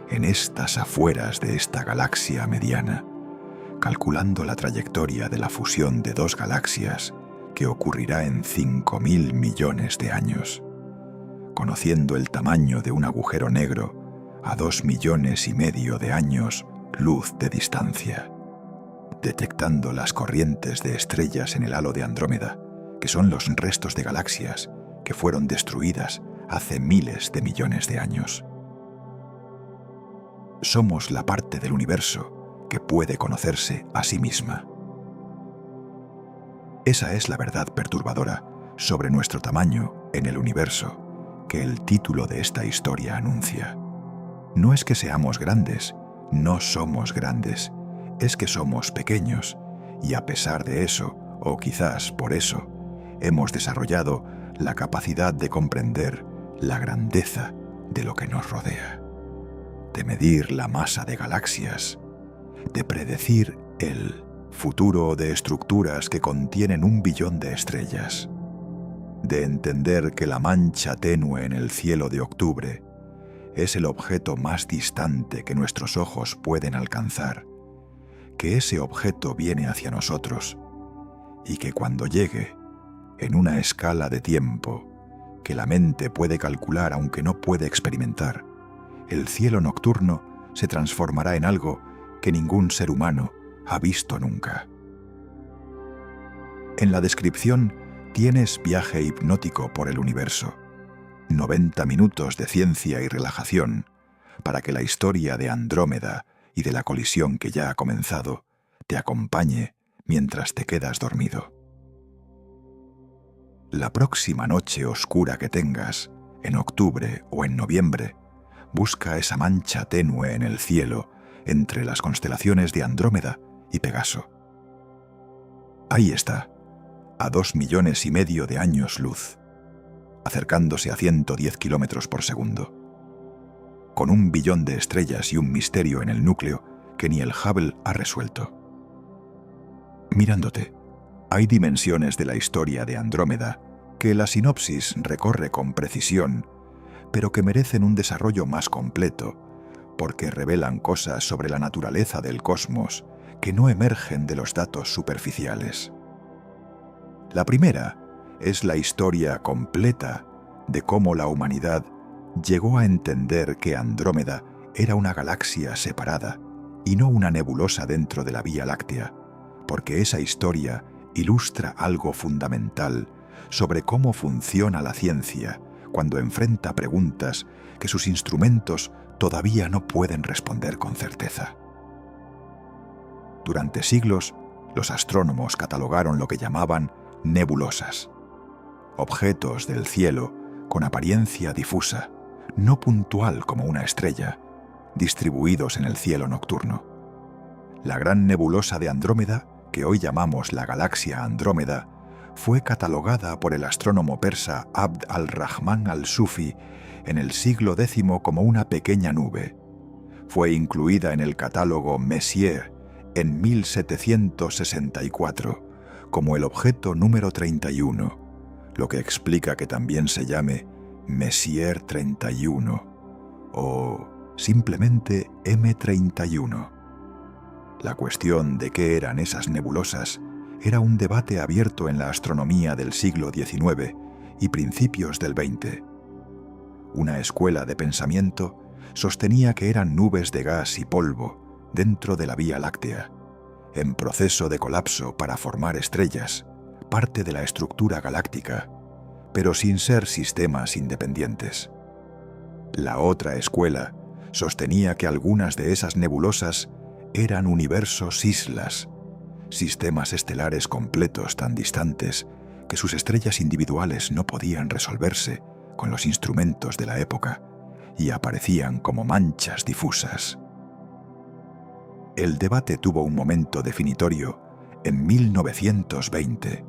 en estas afueras de esta galaxia mediana, calculando la trayectoria de la fusión de dos galaxias que ocurrirá en 5.000 millones de años, conociendo el tamaño de un agujero negro a 2,5 millones de años luz de distancia, detectando las corrientes de estrellas en el halo de Andrómeda, que son los restos de galaxias que fueron destruidas hace miles de millones de años. Somos la parte del universo que puede conocerse a sí misma. Esa es la verdad perturbadora sobre nuestro tamaño en el universo que el título de esta historia anuncia. No es que seamos grandes, no somos grandes, es que somos pequeños y a pesar de eso, o quizás por eso, hemos desarrollado la capacidad de comprender la grandeza de lo que nos rodea, de medir la masa de galaxias, de predecir el futuro de estructuras que contienen 1 billón de estrellas, de entender que la mancha tenue en el cielo de octubre es el objeto más distante que nuestros ojos pueden alcanzar, que ese objeto viene hacia nosotros y que cuando llegue, en una escala de tiempo que la mente puede calcular aunque no puede experimentar, el cielo nocturno se transformará en algo que ningún ser humano ha visto nunca. En la descripción tienes viaje hipnótico por el universo, 90 minutos de ciencia y relajación para que la historia de Andrómeda y de la colisión que ya ha comenzado te acompañe mientras te quedas dormido. La próxima noche oscura que tengas, en octubre o en noviembre, busca esa mancha tenue en el cielo entre las constelaciones de Andrómeda y Pegaso. Ahí está, a 2,5 millones de años luz, acercándose a 110 kilómetros por segundo, con 1 billón de estrellas y un misterio en el núcleo que ni el Hubble ha resuelto. Mirándote, hay dimensiones de la historia de Andrómeda que la sinopsis recorre con precisión, pero que merecen un desarrollo más completo, porque revelan cosas sobre la naturaleza del cosmos que no emergen de los datos superficiales. La primera es la historia completa de cómo la humanidad llegó a entender que Andrómeda era una galaxia separada y no una nebulosa dentro de la Vía Láctea, porque esa historia ilustra algo fundamental sobre cómo funciona la ciencia cuando enfrenta preguntas que sus instrumentos todavía no pueden responder con certeza. Durante siglos, los astrónomos catalogaron lo que llamaban nebulosas, objetos del cielo con apariencia difusa, no puntual como una estrella, distribuidos en el cielo nocturno. La gran nebulosa de Andrómeda, que hoy llamamos la galaxia Andrómeda, fue catalogada por el astrónomo persa Abd al-Rahman al-Sufi en el siglo X como una pequeña nube. Fue incluida en el catálogo Messier en 1764 como el objeto número 31, lo que explica que también se llame Messier 31 o simplemente M31. La cuestión de qué eran esas nebulosas era un debate abierto en la astronomía del siglo XIX y principios del XX. Una escuela de pensamiento sostenía que eran nubes de gas y polvo dentro de la Vía Láctea, en proceso de colapso para formar estrellas, parte de la estructura galáctica, pero sin ser sistemas independientes. La otra escuela sostenía que algunas de esas nebulosas eran universos islas, sistemas estelares completos tan distantes que sus estrellas individuales no podían resolverse con los instrumentos de la época y aparecían como manchas difusas. El debate tuvo un momento definitorio en 1920,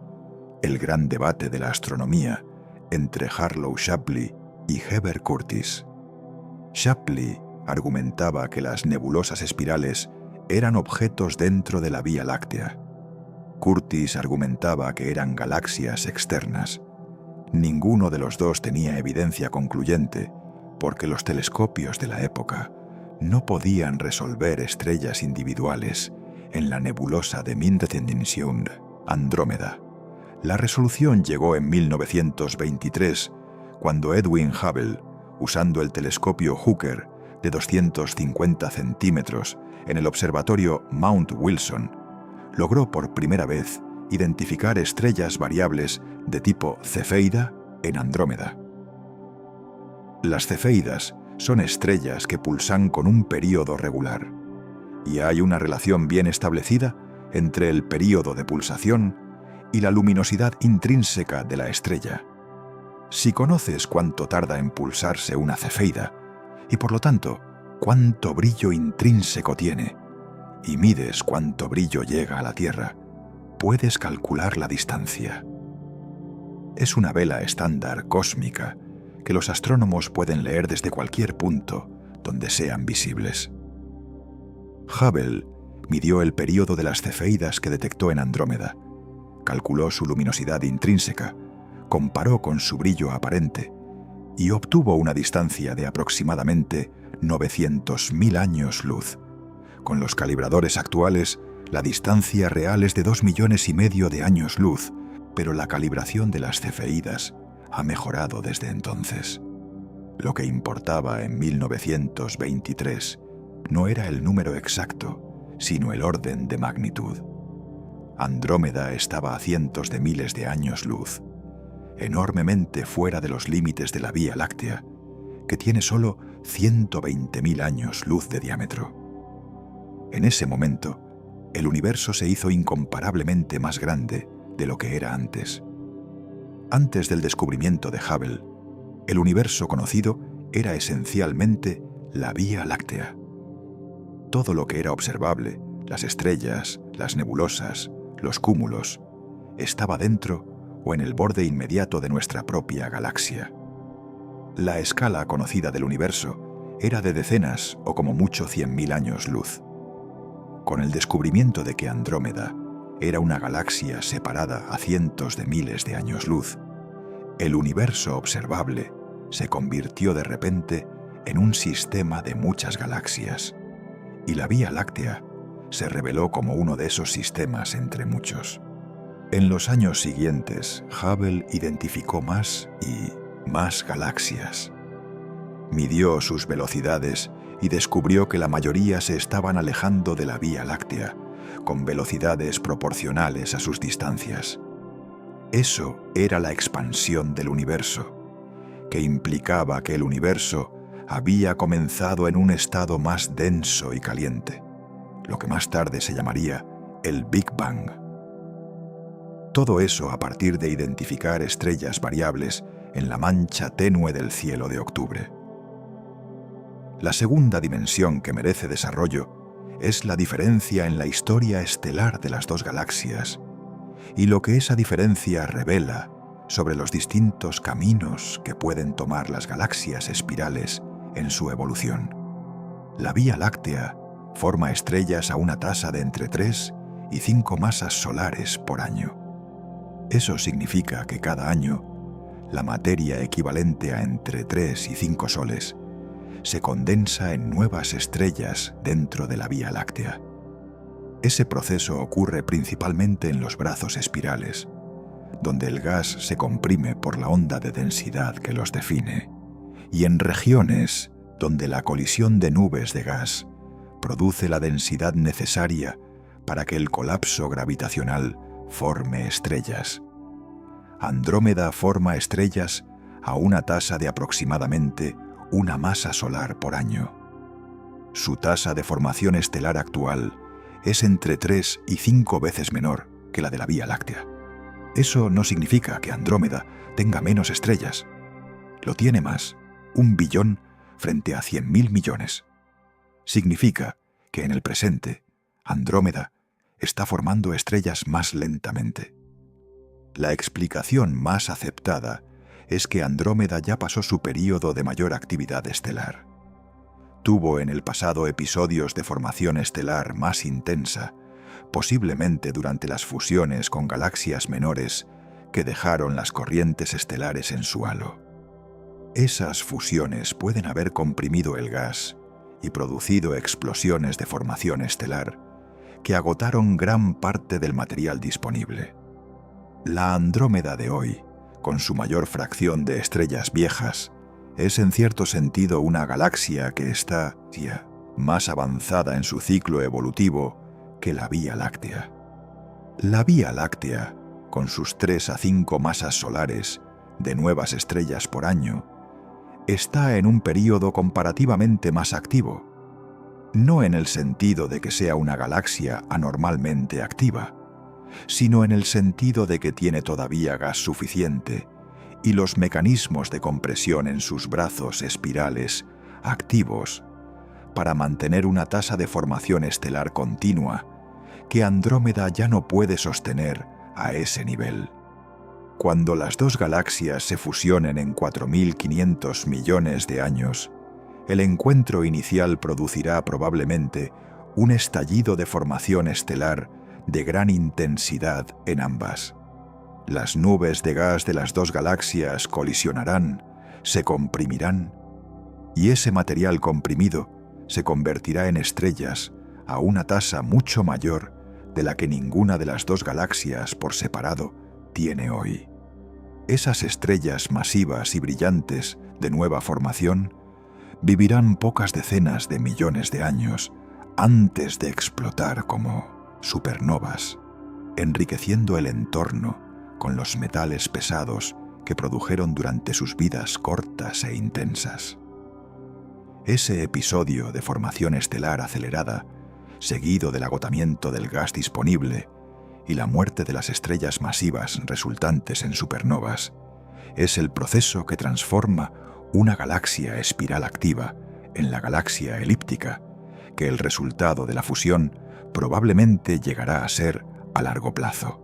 el gran debate de la astronomía entre Harlow Shapley y Heber Curtis. Shapley argumentaba que las nebulosas espirales eran objetos dentro de la Vía Láctea. Curtis argumentaba que eran galaxias externas. Ninguno de los dos tenía evidencia concluyente, porque los telescopios de la época no podían resolver estrellas individuales en la nebulosa de Mindestdimension, Andrómeda. La resolución llegó en 1923, cuando Edwin Hubble, usando el telescopio Hooker de 250 centímetros en el observatorio Mount Wilson, logró por primera vez identificar estrellas variables de tipo cefeida en Andrómeda. Las cefeidas son estrellas que pulsan con un período regular, y hay una relación bien establecida entre el período de pulsación y la luminosidad intrínseca de la estrella. Si conoces cuánto tarda en pulsarse una cefeida, y por lo tanto, cuánto brillo intrínseco tiene, y mides cuánto brillo llega a la Tierra, puedes calcular la distancia. Es una vela estándar cósmica que los astrónomos pueden leer desde cualquier punto donde sean visibles. Hubble midió el período de las cefeidas que detectó en Andrómeda, calculó su luminosidad intrínseca, comparó con su brillo aparente y obtuvo una distancia de aproximadamente 900.000 años luz. Con los calibradores actuales, la distancia real es de 2,5 millones de años luz, pero la calibración de las cefeidas ha mejorado desde entonces. Lo que importaba en 1923 no era el número exacto, sino el orden de magnitud. Andrómeda estaba a cientos de miles de años luz, enormemente fuera de los límites de la Vía Láctea, que tiene solo 120.000 años luz de diámetro. En ese momento, el universo se hizo incomparablemente más grande de lo que era antes. Antes del descubrimiento de Hubble, el universo conocido era esencialmente la Vía Láctea. Todo lo que era observable, las estrellas, las nebulosas, los cúmulos, estaba dentro o en el borde inmediato de nuestra propia galaxia. La escala conocida del universo era de decenas o como mucho 100.000 años luz. Con el descubrimiento de que Andrómeda era una galaxia separada a cientos de miles de años luz, el universo observable se convirtió de repente en un sistema de muchas galaxias, y la Vía Láctea se reveló como uno de esos sistemas entre muchos. En los años siguientes, Hubble identificó más y más galaxias. Midió sus velocidades y descubrió que la mayoría se estaban alejando de la Vía Láctea, con velocidades proporcionales a sus distancias. Eso era la expansión del universo, que implicaba que el universo había comenzado en un estado más denso y caliente, lo que más tarde se llamaría el Big Bang. Todo eso a partir de identificar estrellas variables en la mancha tenue del cielo de octubre. La segunda dimensión que merece desarrollo es la diferencia en la historia estelar de las dos galaxias y lo que esa diferencia revela sobre los distintos caminos que pueden tomar las galaxias espirales en su evolución. La Vía Láctea forma estrellas a una tasa de entre 3 y 5 masas solares por año. Eso significa que cada año, la materia equivalente a entre 3 y 5 soles se condensa en nuevas estrellas dentro de la Vía Láctea. Ese proceso ocurre principalmente en los brazos espirales, donde el gas se comprime por la onda de densidad que los define, y en regiones donde la colisión de nubes de gas produce la densidad necesaria para que el colapso gravitacional forme estrellas. Andrómeda forma estrellas a una tasa de aproximadamente una masa solar por año. Su tasa de formación estelar actual es entre 3 y 5 veces menor que la de la Vía Láctea. Eso no significa que Andrómeda tenga menos estrellas. Lo tiene más, 1 billón frente a 100.000 millones. Significa que en el presente, Andrómeda está formando estrellas más lentamente. La explicación más aceptada es que Andrómeda ya pasó su período de mayor actividad estelar. Tuvo en el pasado episodios de formación estelar más intensa, posiblemente durante las fusiones con galaxias menores que dejaron las corrientes estelares en su halo. Esas fusiones pueden haber comprimido el gas y producido explosiones de formación estelar que agotaron gran parte del material disponible. La Andrómeda de hoy, con su mayor fracción de estrellas viejas, es en cierto sentido una galaxia que está más avanzada en su ciclo evolutivo que la Vía Láctea. La Vía Láctea, con sus 3 a 5 masas solares de nuevas estrellas por año, está en un período comparativamente más activo, no en el sentido de que sea una galaxia anormalmente activa, sino en el sentido de que tiene todavía gas suficiente y los mecanismos de compresión en sus brazos espirales activos para mantener una tasa de formación estelar continua que Andrómeda ya no puede sostener a ese nivel. Cuando las dos galaxias se fusionen en 4.500 millones de años, el encuentro inicial producirá probablemente un estallido de formación estelar de gran intensidad en ambas. Las nubes de gas de las dos galaxias colisionarán, se comprimirán, y ese material comprimido se convertirá en estrellas a una tasa mucho mayor de la que ninguna de las dos galaxias por separado tiene hoy. Esas estrellas masivas y brillantes de nueva formación vivirán pocas decenas de millones de años antes de explotar como supernovas, enriqueciendo el entorno con los metales pesados que produjeron durante sus vidas cortas e intensas. Ese episodio de formación estelar acelerada, seguido del agotamiento del gas disponible y la muerte de las estrellas masivas resultantes en supernovas, es el proceso que transforma una galaxia espiral activa en la galaxia elíptica, que el resultado de la fusión probablemente llegará a ser a largo plazo.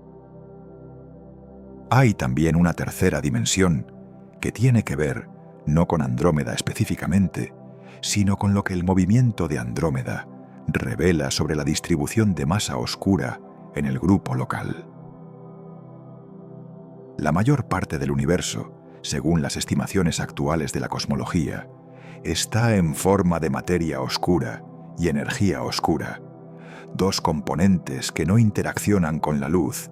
Hay también una tercera dimensión que tiene que ver no con Andrómeda específicamente, sino con lo que el movimiento de Andrómeda revela sobre la distribución de masa oscura en el grupo local. La mayor parte del universo, según las estimaciones actuales de la cosmología, está en forma de materia oscura y energía oscura, dos componentes que no interaccionan con la luz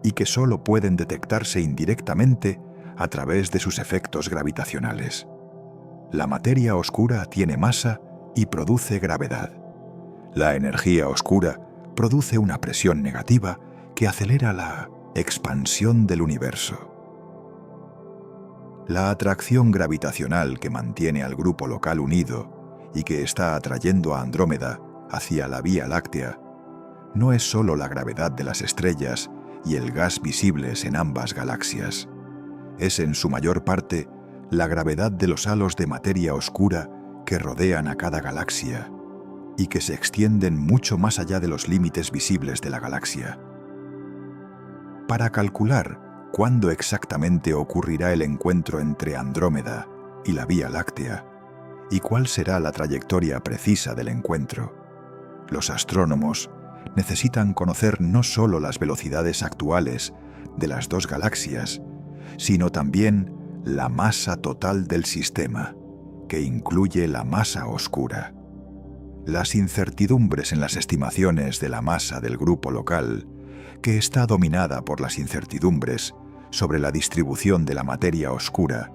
y que solo pueden detectarse indirectamente a través de sus efectos gravitacionales. La materia oscura tiene masa y produce gravedad. La energía oscura produce una presión negativa que acelera la expansión del universo. La atracción gravitacional que mantiene al grupo local unido y que está atrayendo a Andrómeda hacia la Vía Láctea no es solo la gravedad de las estrellas y el gas visibles en ambas galaxias. Es en su mayor parte la gravedad de los halos de materia oscura que rodean a cada galaxia y que se extienden mucho más allá de los límites visibles de la galaxia. Para calcular cuándo exactamente ocurrirá el encuentro entre Andrómeda y la Vía Láctea y cuál será la trayectoria precisa del encuentro, los astrónomos necesitan conocer no solo las velocidades actuales de las dos galaxias, sino también la masa total del sistema, que incluye la masa oscura. Las incertidumbres en las estimaciones de la masa del grupo local, que está dominada por las incertidumbres sobre la distribución de la materia oscura,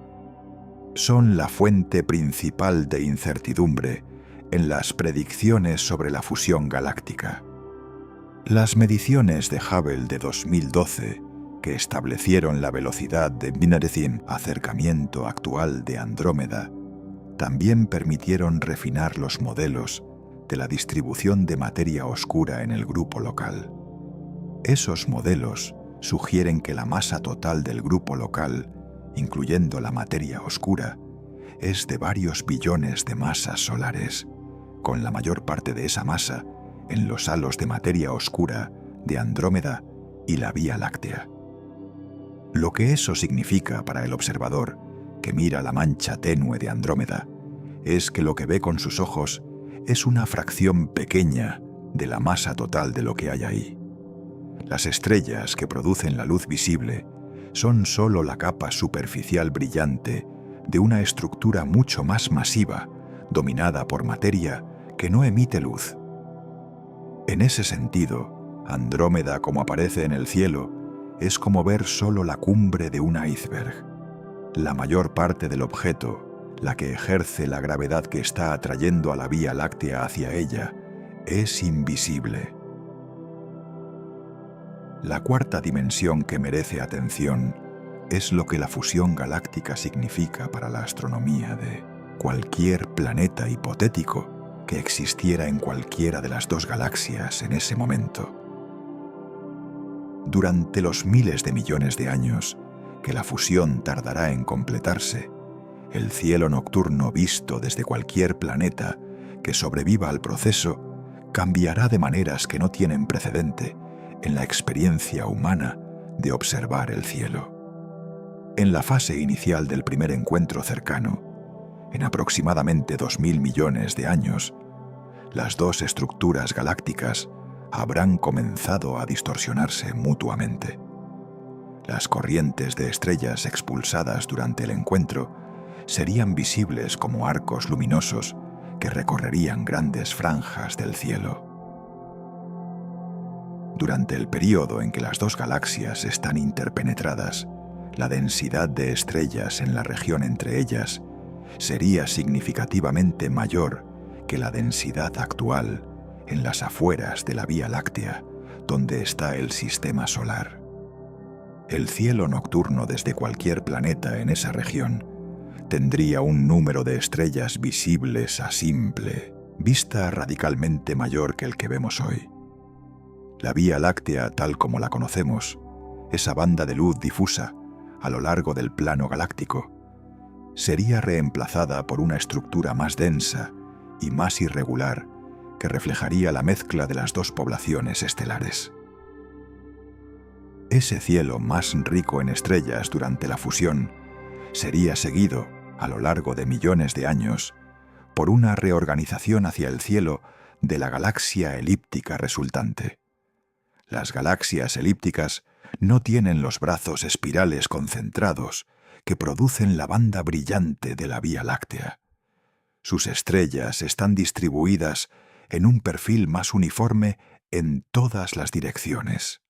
son la fuente principal de incertidumbre en las predicciones sobre la fusión galáctica. Las mediciones de Hubble de 2012, que establecieron la velocidad de acercamiento actual de Andrómeda, también permitieron refinar los modelos de la distribución de materia oscura en el grupo local. Esos modelos sugieren que la masa total del grupo local, incluyendo la materia oscura, es de varios billones de masas solares, con la mayor parte de esa masa en los halos de materia oscura de Andrómeda y la Vía Láctea. Lo que eso significa para el observador que mira la mancha tenue de Andrómeda es que lo que ve con sus ojos es una fracción pequeña de la masa total de lo que hay ahí. Las estrellas que producen la luz visible son solo la capa superficial brillante de una estructura mucho más masiva, dominada por materia que no emite luz. En ese sentido, Andrómeda, como aparece en el cielo, es como ver solo la cumbre de un iceberg. La mayor parte del objeto, la que ejerce la gravedad que está atrayendo a la Vía Láctea hacia ella, es invisible. La cuarta dimensión que merece atención es lo que la fusión galáctica significa para la astronomía de cualquier planeta hipotético que existiera en cualquiera de las dos galaxias en ese momento. Durante los miles de millones de años que la fusión tardará en completarse, el cielo nocturno visto desde cualquier planeta que sobreviva al proceso cambiará de maneras que no tienen precedente en la experiencia humana de observar el cielo. En la fase inicial del primer encuentro cercano, en aproximadamente 2000 millones de años, las dos estructuras galácticas habrán comenzado a distorsionarse mutuamente. Las corrientes de estrellas expulsadas durante el encuentro serían visibles como arcos luminosos que recorrerían grandes franjas del cielo. Durante el período en que las dos galaxias están interpenetradas, la densidad de estrellas en la región entre ellas sería significativamente mayor que la densidad actual en las afueras de la Vía Láctea, donde está el sistema solar. El cielo nocturno desde cualquier planeta en esa región tendría un número de estrellas visibles a simple vista radicalmente mayor que el que vemos hoy. La Vía Láctea, tal como la conocemos, esa banda de luz difusa a lo largo del plano galáctico, sería reemplazada por una estructura más densa y más irregular que reflejaría la mezcla de las dos poblaciones estelares. Ese cielo más rico en estrellas durante la fusión sería seguido, a lo largo de millones de años, por una reorganización hacia el cielo de la galaxia elíptica resultante. Las galaxias elípticas no tienen los brazos espirales concentrados que producen la banda brillante de la Vía Láctea. Sus estrellas están distribuidas en un perfil más uniforme en todas las direcciones.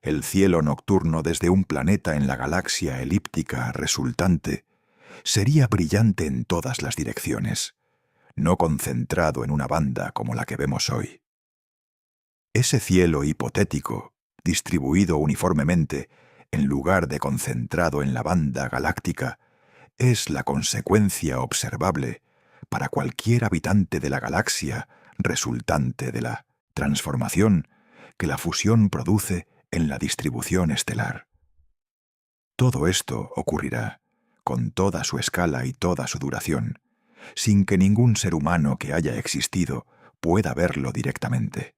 El cielo nocturno desde un planeta en la galaxia elíptica resultante sería brillante en todas las direcciones, no concentrado en una banda como la que vemos hoy. Ese cielo hipotético, distribuido uniformemente en lugar de concentrado en la banda galáctica, es la consecuencia observable para cualquier habitante de la galaxia resultante de la transformación que la fusión produce en la distribución estelar. Todo esto ocurrirá, con toda su escala y toda su duración, sin que ningún ser humano que haya existido pueda verlo directamente.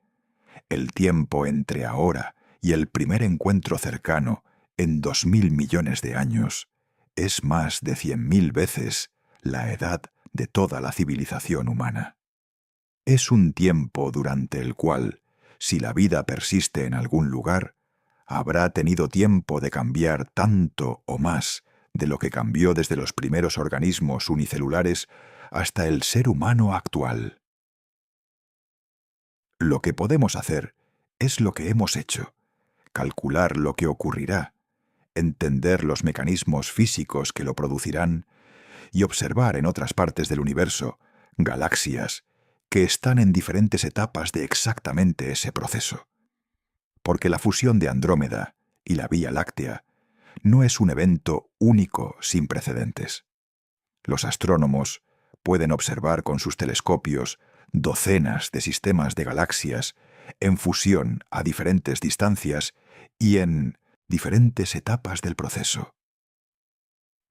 El tiempo entre ahora y el primer encuentro cercano en 2000 millones de años es más de 100.000 veces la edad de toda la civilización humana. Es un tiempo durante el cual, si la vida persiste en algún lugar, habrá tenido tiempo de cambiar tanto o más de lo que cambió desde los primeros organismos unicelulares hasta el ser humano actual. Lo que podemos hacer es lo que hemos hecho, calcular lo que ocurrirá, entender los mecanismos físicos que lo producirán y observar en otras partes del universo galaxias que están en diferentes etapas de exactamente ese proceso. Porque la fusión de Andrómeda y la Vía Láctea no es un evento único sin precedentes. Los astrónomos pueden observar con sus telescopios docenas de sistemas de galaxias en fusión a diferentes distancias y en diferentes etapas del proceso.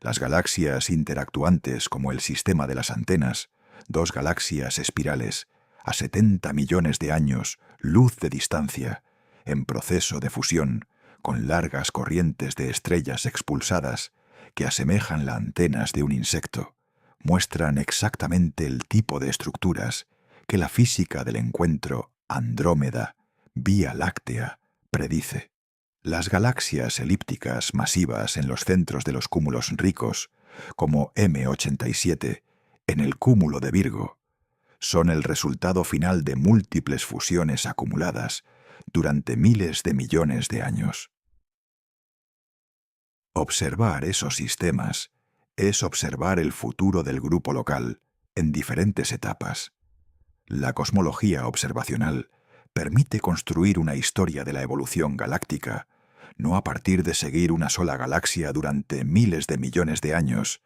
Las galaxias interactuantes como el sistema de las antenas, dos galaxias espirales a 70 millones de años luz de distancia, en proceso de fusión, con largas corrientes de estrellas expulsadas que asemejan las antenas de un insecto, muestran exactamente el tipo de estructuras que la física del encuentro Andrómeda-Vía Láctea predice. Las galaxias elípticas masivas en los centros de los cúmulos ricos, como M87, en el cúmulo de Virgo, son el resultado final de múltiples fusiones acumuladas durante miles de millones de años. Observar esos sistemas es observar el futuro del grupo local en diferentes etapas. La cosmología observacional permite construir una historia de la evolución galáctica, no a partir de seguir una sola galaxia durante miles de millones de años,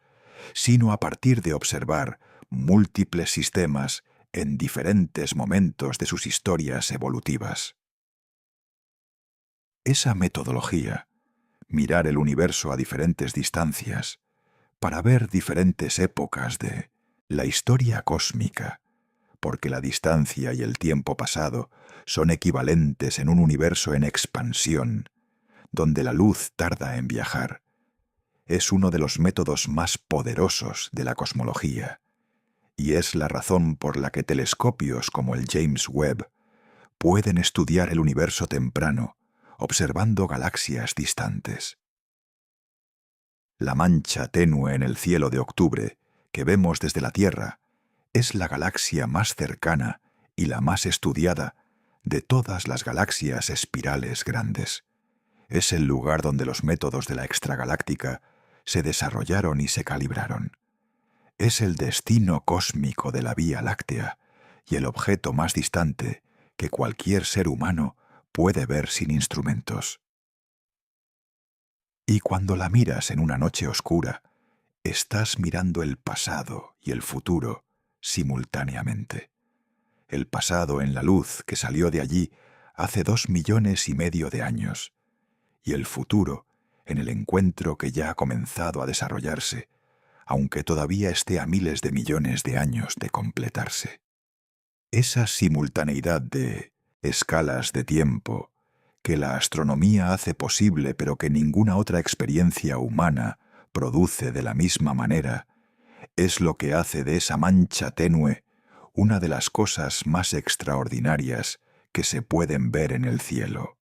sino a partir de observar múltiples sistemas en diferentes momentos de sus historias evolutivas. Esa metodología, mirar el universo a diferentes distancias, para ver diferentes épocas de la historia cósmica, porque la distancia y el tiempo pasado son equivalentes en un universo en expansión, donde la luz tarda en viajar, es uno de los métodos más poderosos de la cosmología, y es la razón por la que telescopios como el James Webb pueden estudiar el universo temprano, observando galaxias distantes. La mancha tenue en el cielo de octubre, que vemos desde la Tierra, es la galaxia más cercana y la más estudiada de todas las galaxias espirales grandes. Es el lugar donde los métodos de la extragaláctica se desarrollaron y se calibraron. Es el destino cósmico de la Vía Láctea y el objeto más distante que cualquier ser humano puede ver sin instrumentos. Y cuando la miras en una noche oscura, estás mirando el pasado y el futuro simultáneamente. El pasado en la luz que salió de allí hace 2,5 millones de años, y el futuro en el encuentro que ya ha comenzado a desarrollarse, aunque todavía esté a miles de millones de años de completarse. Esa simultaneidad de escalas de tiempo que la astronomía hace posible pero que ninguna otra experiencia humana produce de la misma manera, es lo que hace de esa mancha tenue una de las cosas más extraordinarias que se pueden ver en el cielo.